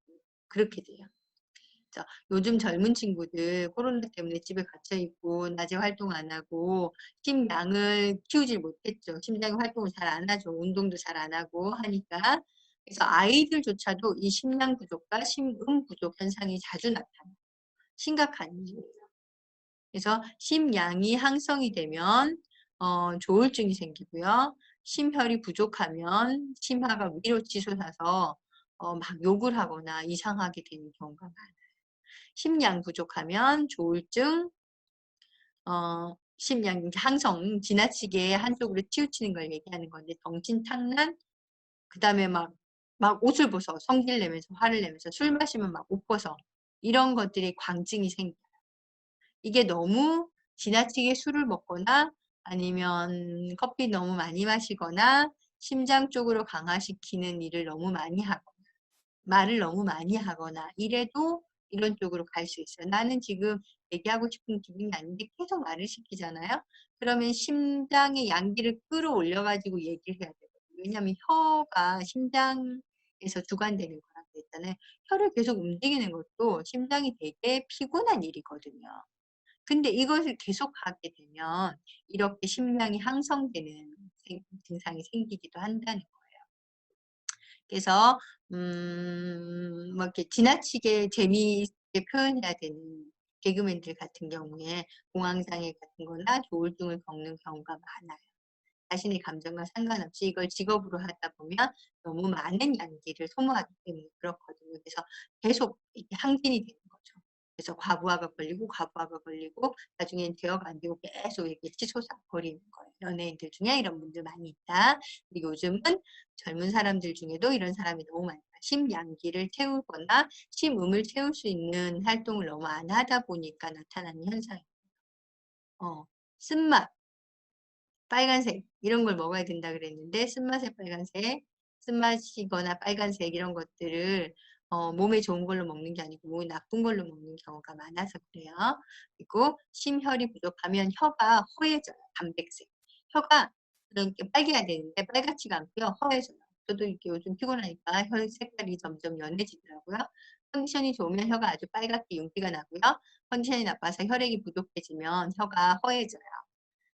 그렇게 돼요. 그래서 요즘 젊은 친구들 코로나 때문에 집에 갇혀 있고 낮에 활동 안 하고 심양을 키우질 못했죠. 심장이 활동을 잘 안 하죠. 운동도 잘 안 하고 하니까. 그래서 아이들조차도 이 심양 부족과 심음 부족 현상이 자주 나타나요. 심각한 일이에요. 그래서 심양이 항성이 되면 조울증이 생기고요. 심혈이 부족하면 심화가 위로 치솟아서 막 욕을 하거나 이상하게 되는 경우가 많아요. 심양 부족하면 조울증, 심양 항성, 지나치게 한쪽으로 치우치는 걸 얘기하는 건데, 정신탁란, 그 다음에 막 옷을 벗어 성질 내면서 화를 내면서 술 마시면 막 옷 벗어, 이런 것들이 광증이 생겨요. 이게 너무 지나치게 술을 먹거나 아니면 커피 너무 많이 마시거나 심장 쪽으로 강화시키는 일을 너무 많이 하거나 말을 너무 많이 하거나 이래도 이런 쪽으로 갈 수 있어요. 나는 지금 얘기하고 싶은 기분이 아닌데 계속 말을 시키잖아요. 그러면 심장의 양기를 끌어올려 가지고 얘기를 해야 되거든요. 왜냐하면 혀가 심장에서 주관되는 거라고 했잖아요. 혀를 계속 움직이는 것도 심장이 되게 피곤한 일이거든요. 근데 이것을 계속하게 되면 이렇게 심장이 항성되는 증상이 생기기도 한다는 거예요. 그래서 뭐 이렇게 지나치게 재미있게 표현해야 되는 개그맨들 같은 경우에 공황장애 같은 거나 조울증을 겪는 경우가 많아요. 자신의 감정과 상관없이 이걸 직업으로 하다 보면 너무 많은 양기를 소모하기 때문에 그렇거든요. 그래서 계속 이렇게 항진이 되는 거죠. 그래서 과부하가 걸리고 나중엔 제어가 안 되고 계속 이렇게 치솟아 버리는 거예요. 연예인들 중에 이런 분들 많이 있다. 그리고 요즘은 젊은 사람들 중에도 이런 사람이 너무 많다. 심양기를 채우거나 심음을 채울 수 있는 활동을 너무 안 하다 보니까 나타나는 현상이에요. 쓴맛, 빨간색 이런 걸 먹어야 된다 그랬는데, 쓴맛의 빨간색, 쓴맛이거나 빨간색 이런 것들을 몸에 좋은 걸로 먹는 게 아니고 몸에 나쁜 걸로 먹는 경우가 많아서 그래요. 그리고 심혈이 부족하면 혀가 허해져요. 단백질. 혀가 이렇게 빨개야 되는데 빨갛지가 않고요. 허해져요. 저도 이렇게 요즘 피곤하니까 혀 색깔이 점점 연해지더라고요. 컨디션이 좋으면 혀가 아주 빨갛게 윤기가 나고요. 컨디션이 나빠서 혈액이 부족해지면 혀가 허해져요.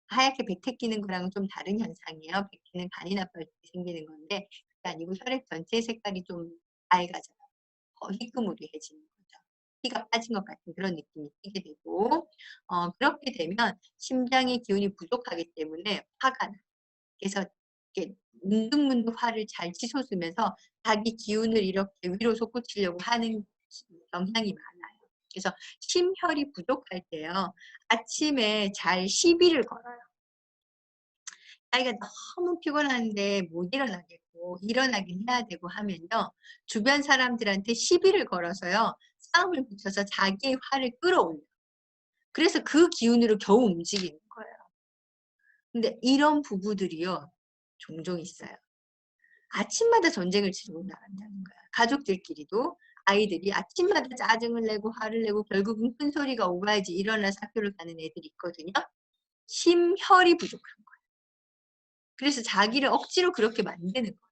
하얗게 백태 끼는 거랑은 좀 다른 현상이에요. 백태는 간이 나빠질 때 생기는 건데 그게 아니고 혈액 전체의 색깔이 좀 밝아져요. 희끄무리해지는 거죠. 피가 빠진 것 같은 그런 느낌이 띠게 되고, 그렇게 되면 심장의 기운이 부족하기 때문에 화가 나요. 그래서 이렇게 문득문득 화를 잘 치솟으면서 자기 기운을 이렇게 위로 솟구치려고 하는 경향이 많아요. 그래서 심혈이 부족할 때요. 아침에 잘 시비를 걸어요. 자기가 너무 피곤한데 못 일어나겠고 일어나긴 해야 되고 하면요. 주변 사람들한테 시비를 걸어서요. 싸움을 붙여서 자기의 화를 끌어올려요. 그래서 그 기운으로 겨우 움직이는 거예요. 근데 이런 부부들이요. 종종 있어요. 아침마다 전쟁을 치르고 나간다는 거야. 가족들끼리도 아이들이 아침마다 짜증을 내고 화를 내고 결국은 큰 소리가 오가야지 일어나서 학교를 가는 애들이 있거든요. 심혈이 부족한 거예요. 그래서 자기를 억지로 그렇게 만드는 거예요.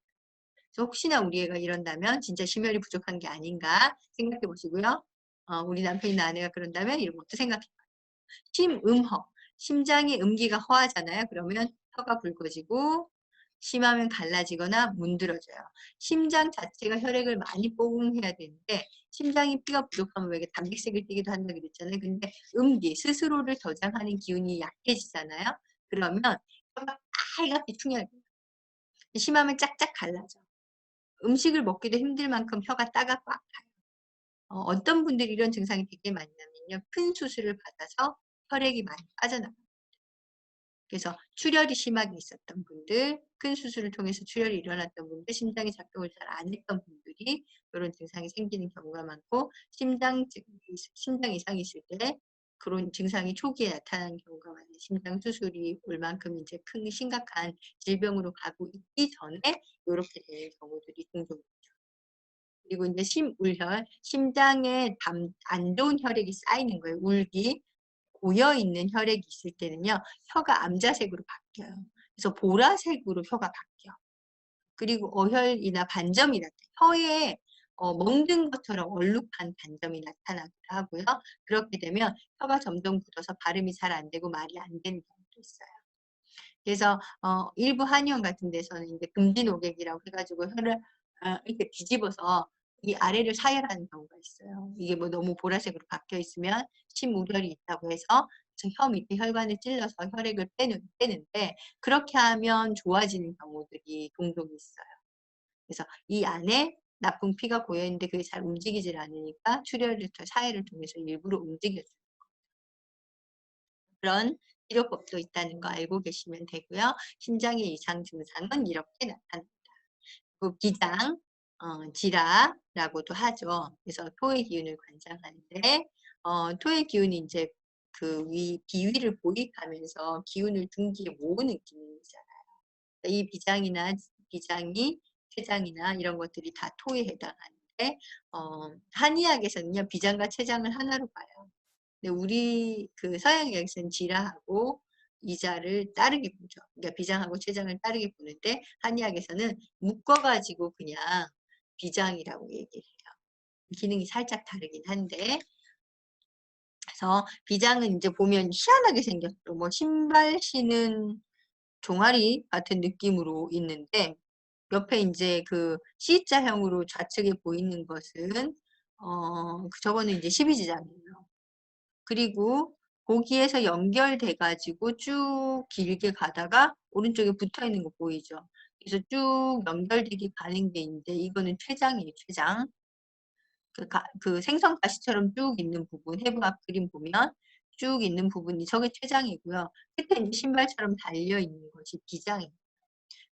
그래서 혹시나 우리 애가 이런다면 진짜 심혈이 부족한 게 아닌가 생각해 보시고요. 우리 남편이나 아내가 그런다면 이런 것도 생각해 봐요. 심음허. 심장의 음기가 허하잖아요. 그러면 혀가 붉어지고 심하면 갈라지거나 문드러져요. 심장 자체가 혈액을 많이 뽀금해야 되는데 심장이 피가 부족하면 왜 이렇게 단백색을 띠기도 한다고 그랬잖아요. 근데 음기, 스스로를 저장하는 기운이 약해지잖아요. 그러면 혀가 빨갛게 충혈돼요. 심하면 짝짝 갈라져. 음식을 먹기도 힘들 만큼 혀가 따갑고 아파요. 어떤 분들이 이런 증상이 되게 많냐면요. 큰 수술을 받아서 혈액이 많이 빠져나가요. 그래서 출혈이 심하게 있었던 분들, 큰 수술을 통해서 출혈이 일어났던 분들, 심장이 작동을 잘 안 했던 분들이 이런 증상이 생기는 경우가 많고, 심장 이상이 있을 때 그런 증상이 초기에 나타나는 경우가 많아요. 심장 수술이 올 만큼 이제 큰 심각한 질병으로 가고 있기 전에 요렇게 되는 경우들이 종종 있죠. 그리고 인제 심울혈, 심장에 안 좋은 혈액이 쌓이는 거예요. 울기, 고여 있는 혈액이 있을 때는요. 혀가 암자색으로 바뀌어요. 그래서 보라색으로 혀가 바뀌어. 그리고 어혈이나 반점이 혀에 멍든 것처럼 얼룩한 반점이 나타나기도 하고요. 그렇게 되면 혀가 점점 굳어서 발음이 잘 안 되고 말이 안 되는 경우도 있어요. 그래서 일부 한의원 같은 데서는 인제 금지 녹액이라고 해 가지고 혀를 이렇게 뒤집어서 이 아래를 사혈하는 경우가 있어요. 이게 뭐 너무 보라색으로 바뀌어 있으면 심우열이 있다고 해서 혀 밑에 혈관을 찔러서 혈액을 빼는데 그렇게 하면 좋아지는 경우들이 종종 있어요. 그래서 이 안에 나쁜 피가 고여 있는데 그게 잘 움직이질 않으니까 출혈을 사혈을 통해서 일부러 움직여 줘요. 그런 치료법도 있다는 거 알고 계시면 되고요. 심장의 이상 증상은 이렇게 나타납니다. 그 비장, 지라라고도 하죠. 그래서 토의 기운을 관장하는데 토의 기운이 인제 그 비위를 보익하면서 기운을 둥기에 모으는 기능이잖아요. 이 비장이 췌장이나 이런 것들이 다 토에 해당하는데 한의학에서는요 비장과 췌장을 하나로 봐요. 근데 우리 그 서양의학에서는 지라하고 이자를 다르게 보죠. 그러니까 비장하고 췌장을 다르게 보는데 한의학에서는 묶어 가지고 그냥 비장이라고 얘기를 해요. 기능이 살짝 다르긴 한데 그래서 비장은 인제 보면 희한하게 생겼죠. 뭐 신발 신은 종아리 같은 느낌으로 있는데 옆에 인제 그 C자형으로 좌측에 보이는 것은 저거는 이제 십이지장이에요. 그리고 거기에서 연결돼 가지고 쭉 길게 가다가 오른쪽에 붙어 있는 거 보이죠? 그래서 쭉 연결되게 가는 게 인제 이거는 췌장이에요, 췌장. 그 생선 가시처럼 쭉 있는 부분 해부 앞 그림 보면 쭉 있는 부분이 저게 췌장이고요. 끝에 인제 신발처럼 달려 있는 것이 비장이에요.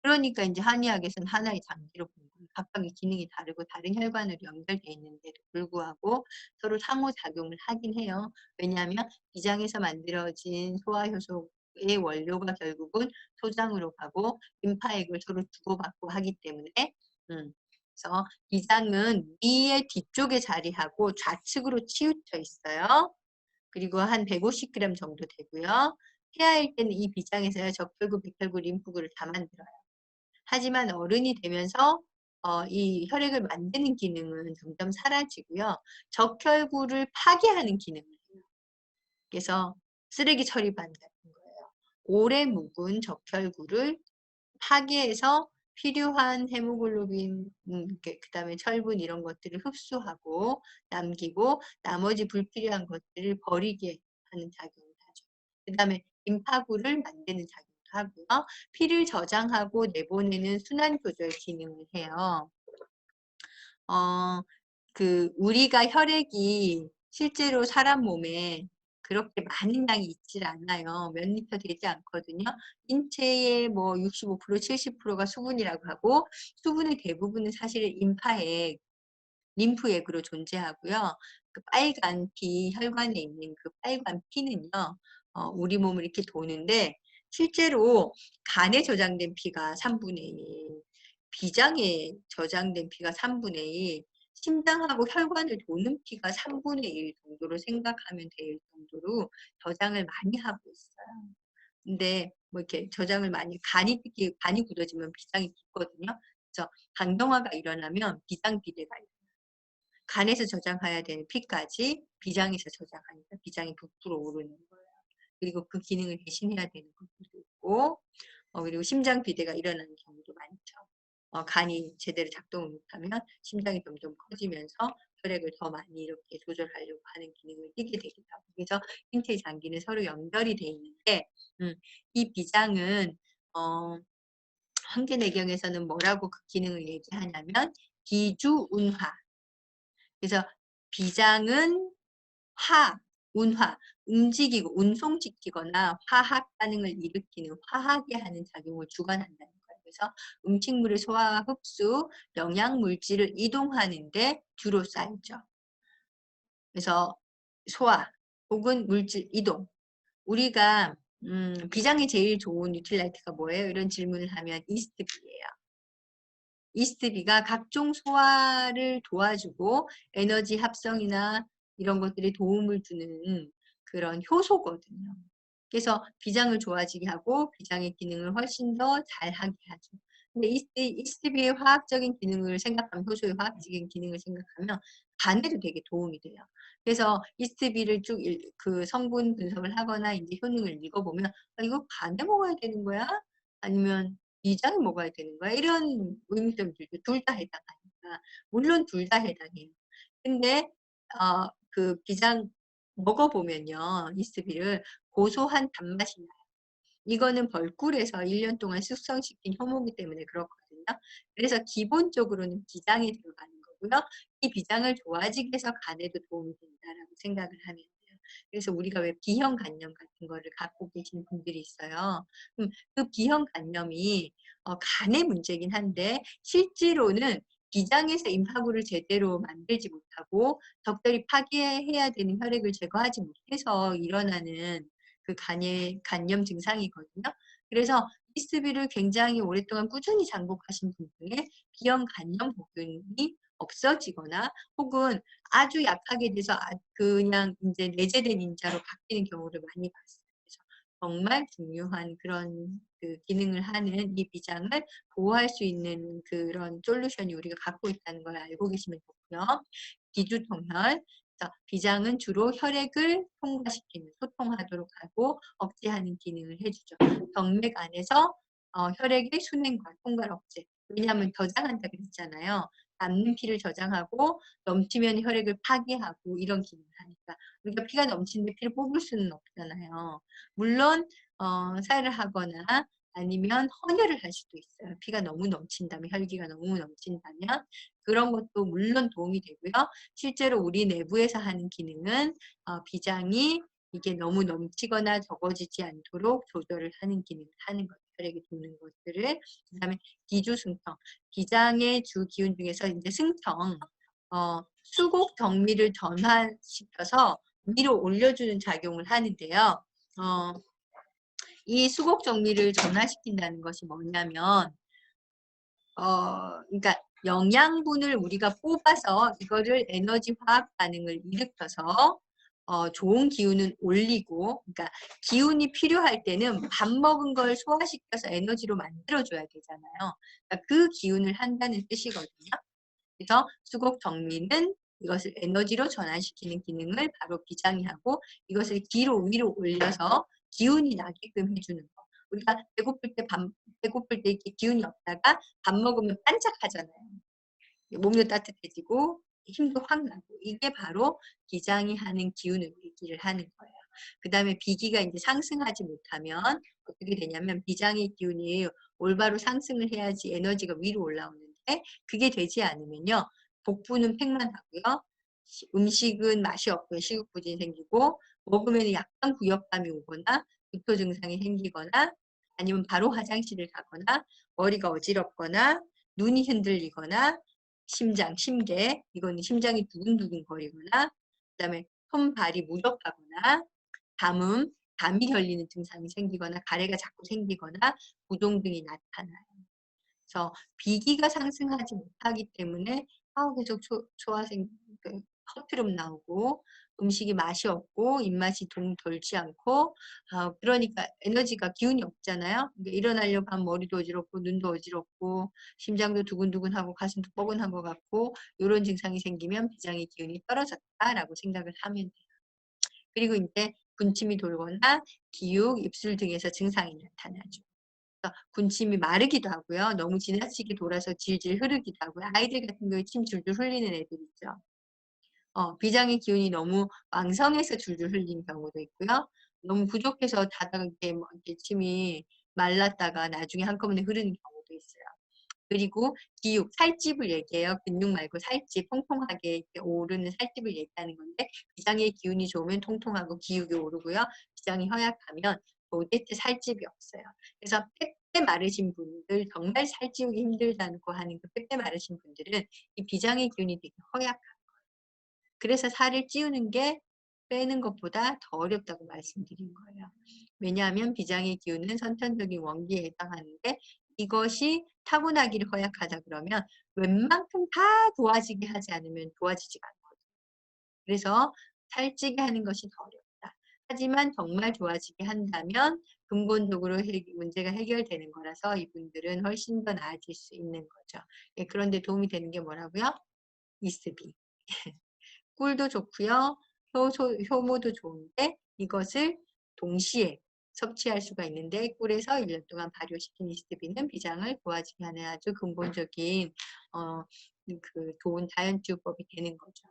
그러니까 인제 한의학에서는 하나의 장기로 보는 거예요. 각각의 기능이 다르고 다른 혈관으로 연결돼 있는데도 불구하고 서로 상호작용을 하긴 해요. 왜냐하면 비장에서 만들어진 소화효소의 원료가 결국은 소장으로 가고 림파액을 서로 주고받고 하기 때문에 음 그래서 비장은 위의 뒤쪽에 자리하고 좌측으로 치우쳐 있어요. 그리고 한 150 그램 정도 되고요. 폐하일 때는 이 비장에서요 적혈구, 백혈구, 림프구를 다 만들어요. 하지만 어른이 되면서 이 혈액을 만드는 기능은 점점 사라지고요. 적혈구를 파괴하는 기능을 해요. 그래서 쓰레기 처리반 같은 거예요. 오래 묵은 적혈구를 파괴해서 필요한 헤모글로빈 그다음에 철분 이런 것들을 흡수하고 남기고 나머지 불필요한 것들을 버리게 하는 작용을 하죠. 그다음에 림파구를 만드는 작용을 하고요. 피를 저장하고 내보내는 순환 조절 기능을 해요. 어 우리가 혈액이 실제로 사람 몸에 그렇게 많은 양이 있질 않아요. 몇 리터 되지 않거든요. 인체의 뭐 65% 70%가 수분이라고 하고 수분의 대부분은 사실 림프액으로 존재하고요. 그 빨간 피 혈관에 있는 그 빨간 피는요. 우리 몸을 이렇게 도는데 실제로 간에 저장된 피가 3분의 1, 비장에 저장된 피가 3분의 1, 심장하고 혈관을 도는 피가 3분의 1 정도로 생각하면 될 정도로 저장을 많이 하고 있어요. 근데 뭐 이렇게 저장을 많이 특히 간이 굳어지면 비장이 굳거든요. 그래서 간경화가 일어나면 비장 비대가 간에서 저장해야 되는 피까지 비장에서 저장하니까 비장이 부풀어 오르는 거예요. 그리고 그 기능을 대신해야 되는 것들도 있고 그리고 심장 비대가 일어나는 경우도 많죠. 간이 제대로 작동을 못하면 심장이 점점 커지면서 혈액을 더 많이 이렇게 조절하려고 하는 기능을 띠게 되기도 하고 그래서 신체 장기는 서로 연결이 돼 있는데 이 비장은 어 황제내경에서는 뭐라고 그 기능을 얘기하냐면 기주운화 그래서 비장은 운화, 움직이고 운송시키거나 화학 반응을 일으키는 화하게 하는 작용을 주관한다는 거예요. 그래서 음식물의 소화와 흡수, 영양 물질을 이동하는 데 주로 쓰이죠. 그래서 소화, 혹은 물질 이동. 우리가 비장에 제일 좋은 뉴트릴라이트가 뭐예요? 이런 질문을 하면 이스트비예요. 이스트비가 각종 소화를 도와주고 에너지 합성이나 이런 것들에 도움을 주는 그런 효소거든요. 그래서 비장을 좋아지게 하고 비장의 기능을 훨씬 더 잘하게 하죠. 근데 이스트비의 화학적인 기능을 생각하면, 효소의 화학적인 기능을 생각하면 간에도 되게 도움이 돼요. 그래서 이스트비를 쭉 그 성분 분석을 하거나 이제 효능을 읽어보면 이거 간에 먹어야 되는 거야? 아니면 비장에 먹어야 되는 거야? 이런 의문점이 들죠. 둘 다 해당하니까. 물론 둘 다 해당해요. 근데 그 비장 먹어보면요. 이스비를 고소한 단맛이 나요. 이거는 벌꿀에서 1년 동안 숙성시킨 효모기 때문에 그렇거든요. 그래서 기본적으로는 비장에 들어가는 거고요. 이 비장을 좋아지게 해서 간에도 도움이 된다라고 생각을 하면 돼요. 그래서 우리가 왜 비형간염 같은 거를 갖고 계신 분들이 있어요. 그 비형간염이 간의 문제긴 한데 실제로는 비장에서 임파구를 제대로 만들지 못하고 적절히 파괴해야 되는 혈액을 제거하지 못해서 일어나는 그 간의 간염 증상이거든요. 그래서 이스비를 굉장히 오랫동안 꾸준히 장복하신 분 중에 비형 간염 복균이 없어지거나 혹은 아주 약하게 돼서 그냥 이제 내재된 인자로 바뀌는 경우를 많이 봤어요. 그래서 정말 중요한 그런 그 기능을 하는 이 비장을 보호할 수 있는 그런 솔루션이 우리가 갖고 있다는 걸 알고 계시면 좋고요. 기주통혈, 비장은 주로 혈액을 통과시키는, 소통하도록 하고 억제하는 기능을 해주죠. 동맥 안에서 혈액의 순환과 통과를 억제. 왜냐하면 저장한다 그랬잖아요. 남는 피를 저장하고 넘치면 혈액을 파괴하고 이런 기능을 하니까 우리가 피가 넘치는데 피를 뽑을 수는 없잖아요. 물론 사회를 하거나 아니면 헌혈을 할 수도 있어요. 피가 너무 넘친다면, 혈기가 너무 넘친다면 그런 것도 물론 도움이 되고요. 실제로 우리 내부에서 하는 기능은 비장이 이게 너무 넘치거나 적어지지 않도록 조절을 하는 기능을 하는 것, 혈액이 도는 것들을. 그다음에 기주승청, 비장의 주 기운 중에서 이제 승청, 수곡 정미를 전환시켜서 위로 올려주는 작용을 하는데요. 이 수곡 정미를 전환시킨다는 것이 뭐냐면, 그러니까 영양분을 우리가 뽑아서 이거를 에너지 화학 반응을 일으켜서 좋은 기운은 올리고, 그러니까 기운이 필요할 때는 밥 먹은 걸 소화시켜서 에너지로 만들어줘야 되잖아요. 그러니까 그 기운을 한다는 뜻이거든요. 그래서 수곡 정리는 이것을 에너지로 전환시키는 기능을 바로 비장이 하고 이것을 기로 위로 올려서 기운이 나게끔 해주는 거. 우리가 배고플 때 이렇게 기운이 없다가 밥 먹으면 반짝하잖아요. 몸도 따뜻해지고 힘도 확 나고 이게 바로 비장이 하는 기운을 얘기를 하는 거예요. 그 다음에 비기가 이제 상승하지 못하면 어떻게 되냐면 비장의 기운이 올바로 상승을 해야지 에너지가 위로 올라오는데 그게 되지 않으면요. 복부는 팽만하고요. 음식은 맛이 없고요. 식욕부진이 생기고 먹으면 약간 구역감이 오거나 구토 증상이 생기거나 아니면 바로 화장실을 가거나 머리가 어지럽거나 눈이 흔들리거나 심장, 심계, 이거는 심장이 두근두근 거리거나 그다음에 손발이 무력하거나 담이 결리는 증상이 생기거나 가래가 자꾸 생기거나 부종 등이 나타나요. 그래서 비기가 상승하지 못하기 때문에 계속 소화생 허트름 나오고 음식이 맛이 없고 입맛이 돌지 않고 그러니까 에너지가 기운이 없잖아요. 그러니까 일어나려고 하면 머리도 어지럽고 눈도 어지럽고 심장도 두근두근하고 가슴도 뻐근한 것 같고 이런 증상이 생기면 비장의 기운이 떨어졌다라고 생각을 하면 돼요. 그리고 이제 군침이 돌거나 기육, 입술 등에서 증상이 나타나죠. 군침이 마르기도 하고요. 너무 지나치게 돌아서 질질 흐르기도 하고요. 아이들 같은 경우에 침 줄줄 흘리는 애들 있죠. 비장의 기운이 너무 왕성해서 줄줄 흘리는 경우도 있고요. 너무 부족해서 자다가 이렇게 침이 말랐다가 나중에 한꺼번에 흐르는 경우도 있어요. 그리고 기육, 살집을 얘기해요. 근육 말고 살집, 통통하게 이렇게 오르는 살집을 얘기하는 건데 비장의 기운이 좋으면 통통하고 기육이 오르고요. 비장이 허약하면 도대체 살집이 없어요. 그래서 빼빼 마르신 분들, 정말 살찌우기 힘들다고 하는 그 빼빼 마르신 분들은 이 비장의 기운이 되게 허약해요. 그래서 살을 찌우는 게 빼는 것보다 더 어렵다고 말씀드린 거예요. 왜냐하면 비장의 기운은 선천적인 원기에 해당하는데 이것이 타고나기를 허약하다 그러면 웬만큼 다 도와지게 하지 않으면 도와지지가 않거든요. 그래서 살찌게 하는 것이 더 어렵다. 하지만 정말 좋아지게 한다면 근본적으로 문제가 해결되는 거라서 이분들은 훨씬 더 나아질 수 있는 거죠. 예, 그런데 도움이 되는 게 뭐라고요? 이스비. 꿀도 좋고요. 효모도 좋은데 이것을 동시에 섭취할 수가 있는데 꿀에서 1년 동안 발효시킨 이스트비는 비장을 도와주게 하는 아주 근본적인 좋은 자연치유법이 되는 거죠.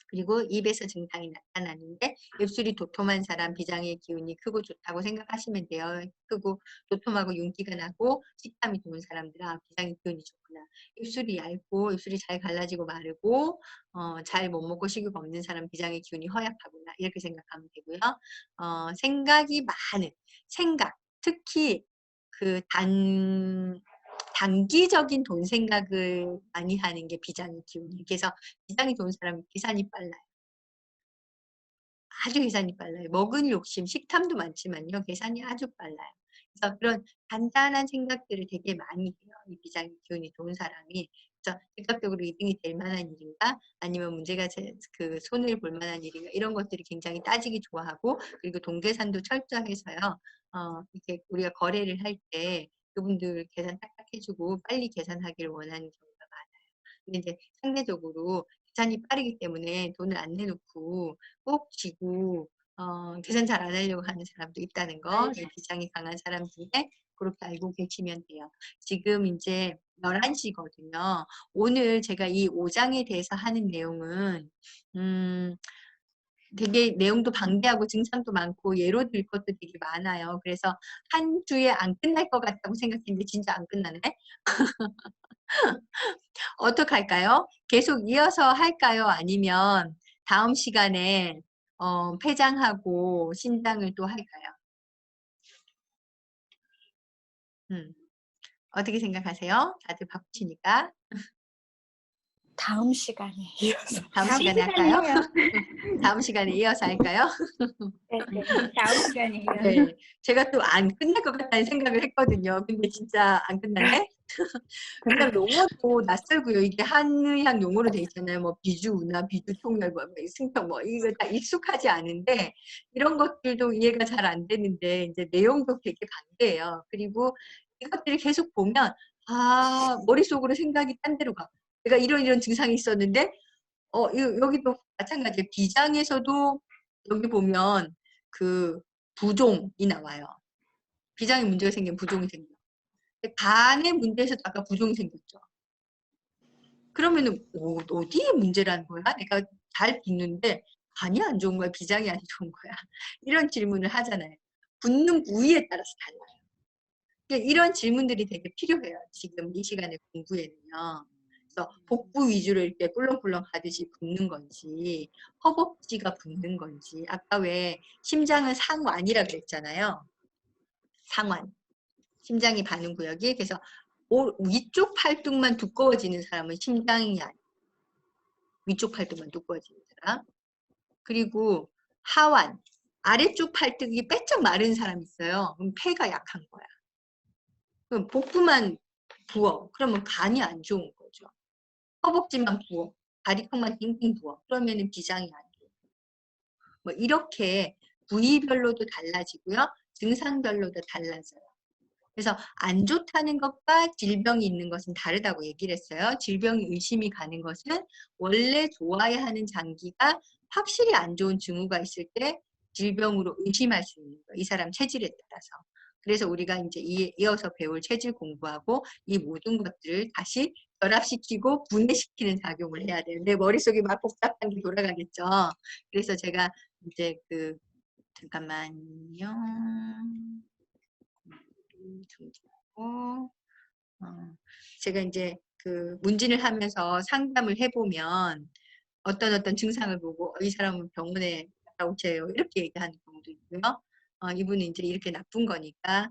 그리고 입에서 증상이 나타나는데 입술이 도톰한 사람 비장의 기운이 크고 좋다고 생각하시면 돼요. 크고 도톰하고 윤기가 나고 식감이 좋은 사람들은 비장의 기운이 좋구나. 입술이 얇고 입술이 잘 갈라지고 마르고 잘 못 먹고 식욕 없는 사람 비장의 기운이 허약하구나. 이렇게 생각하면 되고요. 생각이 많은 생각 특히 단기적인 돈 생각을 많이 하는 게 비장의 기운이에요. 그래서 비장이 좋은 사람은 계산이 빨라요. 아주 계산이 빨라요. 먹은 욕심, 식탐도 많지만요. 계산이 아주 빨라요. 그래서 그런 간단한 생각들을 되게 많이 해요. 이 비장의 기운이 좋은 사람이. 그래서 즉각적으로 2등이 될 만한 일인가 아니면 문제가 손을 볼 만한 일인가 이런 것들이 굉장히 따지기 좋아하고 그리고 동계산도 철저해서요. 이렇게 우리가 거래를 할 때 그분들 계산 딱딱 해주고 빨리 계산하기를 원하는 경우가 많아요. 근데 이제 상대적으로 계산이 빠르기 때문에 돈을 안 내놓고 꼭 쥐고 계산 잘 안 하려고 하는 사람도 있다는 거, 이 비장이 강한 사람 중에 그렇게 알고 계시면 돼요. 지금 이제 11시거든요. 오늘 제가 이 5장에 대해서 하는 내용은 되게 내용도 방대하고 증상도 많고 예로 들 것도 되게 많아요. 그래서 한 주에 안 끝날 것 같다고 생각했는데 진짜 안 끝나네. 어떡할까요? 계속 이어서 할까요? 아니면 다음 시간에 폐장하고 신당을 또 할까요? 어떻게 생각하세요? 다들 바쁘시니까. 다음 시간에 이어서. 다음 시간에 할까요? 해요. 다음 시간에 이어서 할까요? 네, 다음 시간에 이어서. 네. 제가 또 안 끝날 것 같다는 생각을 했거든요. 근데 진짜 안 끝나네? 왜냐면 용어도 낯설고요. 이게 한의학 용어로 돼 있잖아요. 뭐 비주운하, 비주통렬, 뭐 승평, 뭐 이거 다 익숙하지 않은데 이런 것들도 이해가 잘 안 되는데 이제 내용도 되게 방대해요. 그리고 이것들을 계속 보면 머릿속으로 생각이 딴 데로 가. 내가 이런 증상이 있었는데 여기도 마찬가지예요. 비장에서도 여기 보면 부종이 나와요. 비장에 문제가 생기면 부종이 생겨요. 간의 문제에서도 아까 부종이 생겼죠. 그러면은 어디에 문제라는 거야? 내가 잘 붓는데 간이 안 좋은 거야? 비장이 안 좋은 거야? 이런 질문을 하잖아요. 붓는 부위에 따라서 달라요. 그러니까 이런 질문들이 되게 필요해요. 지금 이 시간의 공부에는요. 그래서 복부 위주로 이렇게 꿀렁꿀렁 하듯이 붓는 건지 허벅지가 붓는 건지 아까 왜 심장은 상완이라 그랬잖아요. 상완. 심장이 바는 구역이 그래서 위쪽 팔뚝만 두꺼워지는 사람은 심장이 아니에요. 위쪽 팔뚝만 두꺼워지는 사람. 그리고 하완. 아래쪽 팔뚝이 빼쩍 마른 사람 있어요. 그럼 폐가 약한 거야. 그럼 복부만 부어. 그러면 간이 안 좋은 거죠. 허벅지만 부어. 다리통만 띵띵 부어. 그러면은 비장이 안 돼요. 뭐 이렇게 부위별로도 달라지고요. 증상별로도 달라져요. 그래서 안 좋다는 것과 질병이 있는 것은 다르다고 얘기를 했어요. 질병이 의심이 가는 것은 원래 좋아야 하는 장기가 확실히 안 좋은 징후가 있을 때 질병으로 의심할 수 있는 거예요. 이 사람 체질에 따라서. 그래서 우리가 이제 이어서 배울 체질 공부하고 이 모든 것들을 다시 결합시키고 분해시키는 작용을 해야 돼요. 내 머릿속에 막 복잡한 게 돌아가겠죠. 그래서 제가 이제 잠깐만요. 정지하고 제가 이제 문진을 하면서 상담을 해보면 어떤 증상을 보고 이 사람은 병원에 갔다 오세요 이렇게 얘기하는 경우도 있고요. 이분은 이제 이렇게 나쁜 거니까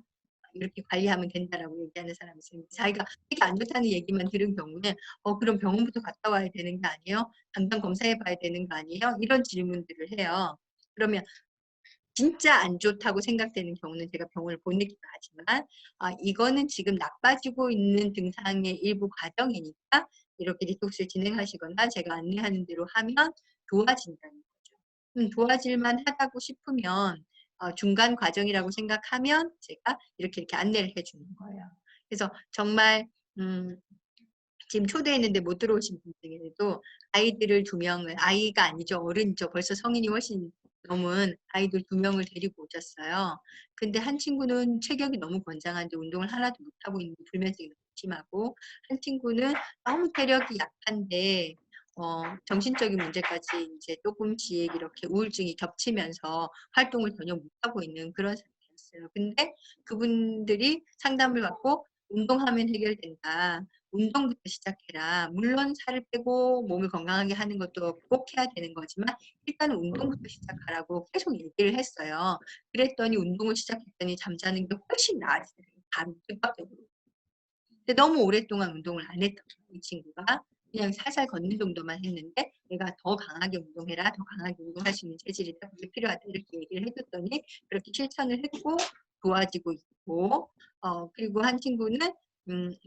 이렇게 관리하면 된다라고 얘기하는 사람이 있습니다. 자기가 되게 안 좋다는 얘기만 들은 경우는 그럼 병원부터 갔다 와야 되는 거 아니에요? 당장 검사해 봐야 되는 거 아니에요? 이런 질문들을 해요. 그러면 진짜 안 좋다고 생각되는 경우는 제가 병원을 못 느끼게 하지만 이거는 지금 나빠지고 있는 증상의 일부 과정이니까 이렇게 디톡스를 진행하시거나 제가 안내하는 대로 하면 좋아진다는 거죠. 좋아질만 하다고 싶으면 중간 과정이라고 생각하면 제가 이렇게 안내를 해주는 거예요. 그래서 정말 지금 초대했는데 못 들어오신 분들에도 아이들을 2명을, 아이가 아니죠. 어른이죠. 벌써 성인이 훨씬 넘은 아이들 2명을 데리고 오셨어요. 근데 한 친구는 체격이 너무 건장한데 운동을 하나도 못하고 있는 불면증이 너무 심하고, 한 친구는 너무 체력이 약한데 정신적인 문제까지 이제 조금씩 이렇게 우울증이 겹치면서 활동을 전혀 못하고 있는 그런 상태였어요. 근데 그분들이 상담을 받고 운동하면 해결된다. 운동부터 시작해라. 물론 살을 빼고 몸을 건강하게 하는 것도 꼭 해야 되는 거지만 일단은 운동부터 시작하라고 계속 얘기를 했어요. 그랬더니 운동을 시작했더니 잠자는 게 훨씬 나아지더라고요. 바로 즉각적으로. 근데 너무 오랫동안 운동을 안 했던 거예요. 이 친구가. 그냥 살살 걷는 정도만 했는데 내가 더 강하게 운동해라. 더 강하게 운동할 수 있는 체질이다. 그게 필요하다. 이렇게 얘기를 해줬더니 그렇게 실천을 했고 좋아지고 있고 그리고 한 친구는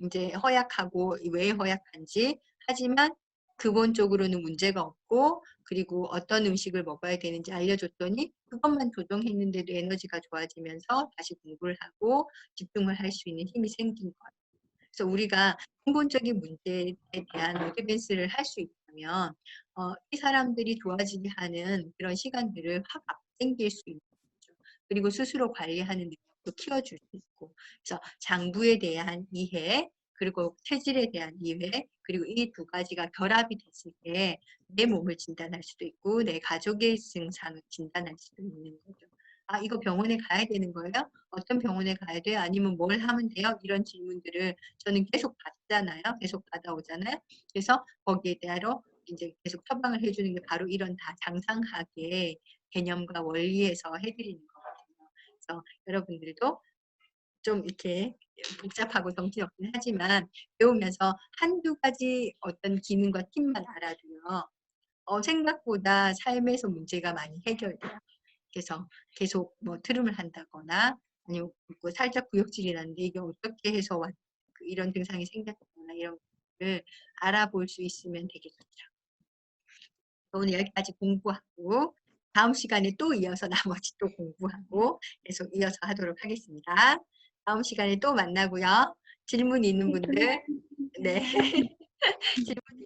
이제 허약하고 왜 허약한지 하지만 근본적으로는 문제가 없고 그리고 어떤 음식을 먹어야 되는지 알려줬더니 그것만 조정했는데도 에너지가 좋아지면서 다시 공부를 하고 집중을 할 수 있는 힘이 생긴 거예요. 그래서 우리가 근본적인 문제에 대한 어드밴스를 할 수 있다면 이 사람들이 좋아지게 하는 그런 시간들을 확 앞당길 수 있는 거죠. 그리고 스스로 관리하는 능력도 키워줄 수 있고 그래서 장부에 대한 이해 그리고 체질에 대한 이해 그리고 이 두 가지가 결합이 됐을 때 내 몸을 진단할 수도 있고 내 가족의 증상을 진단할 수도 있는 거죠. 이거 병원에 가야 되는 거예요? 어떤 병원에 가야 돼요? 아니면 뭘 하면 돼요? 이런 질문들을 저는 계속 받잖아요. 계속 받아오잖아요. 그래서 거기에 대하여 이제 계속 처방을 해주는 게 바로 이런 다 장상학의 개념과 원리에서 해드리는 거거든요. 그래서 여러분들도 좀 이렇게 복잡하고 정신없긴 하지만 배우면서 한두 가지 어떤 기능과 팁만 알아도요. 생각보다 삶에서 문제가 많이 해결돼요. 그래서 계속 뭐 트름을 한다거나 아니면 뭐 살짝 구역질이 나는데 이게 어떻게 해서 이런 증상이 생겼거나 이런 것들을 알아볼 수 있으면 되게 좋죠. 오늘 여기까지 공부하고 다음 시간에 또 이어서 나머지 또 공부하고 계속 이어서 하도록 하겠습니다. 다음 시간에 또 만나고요. 질문 있는 분들 네. 질문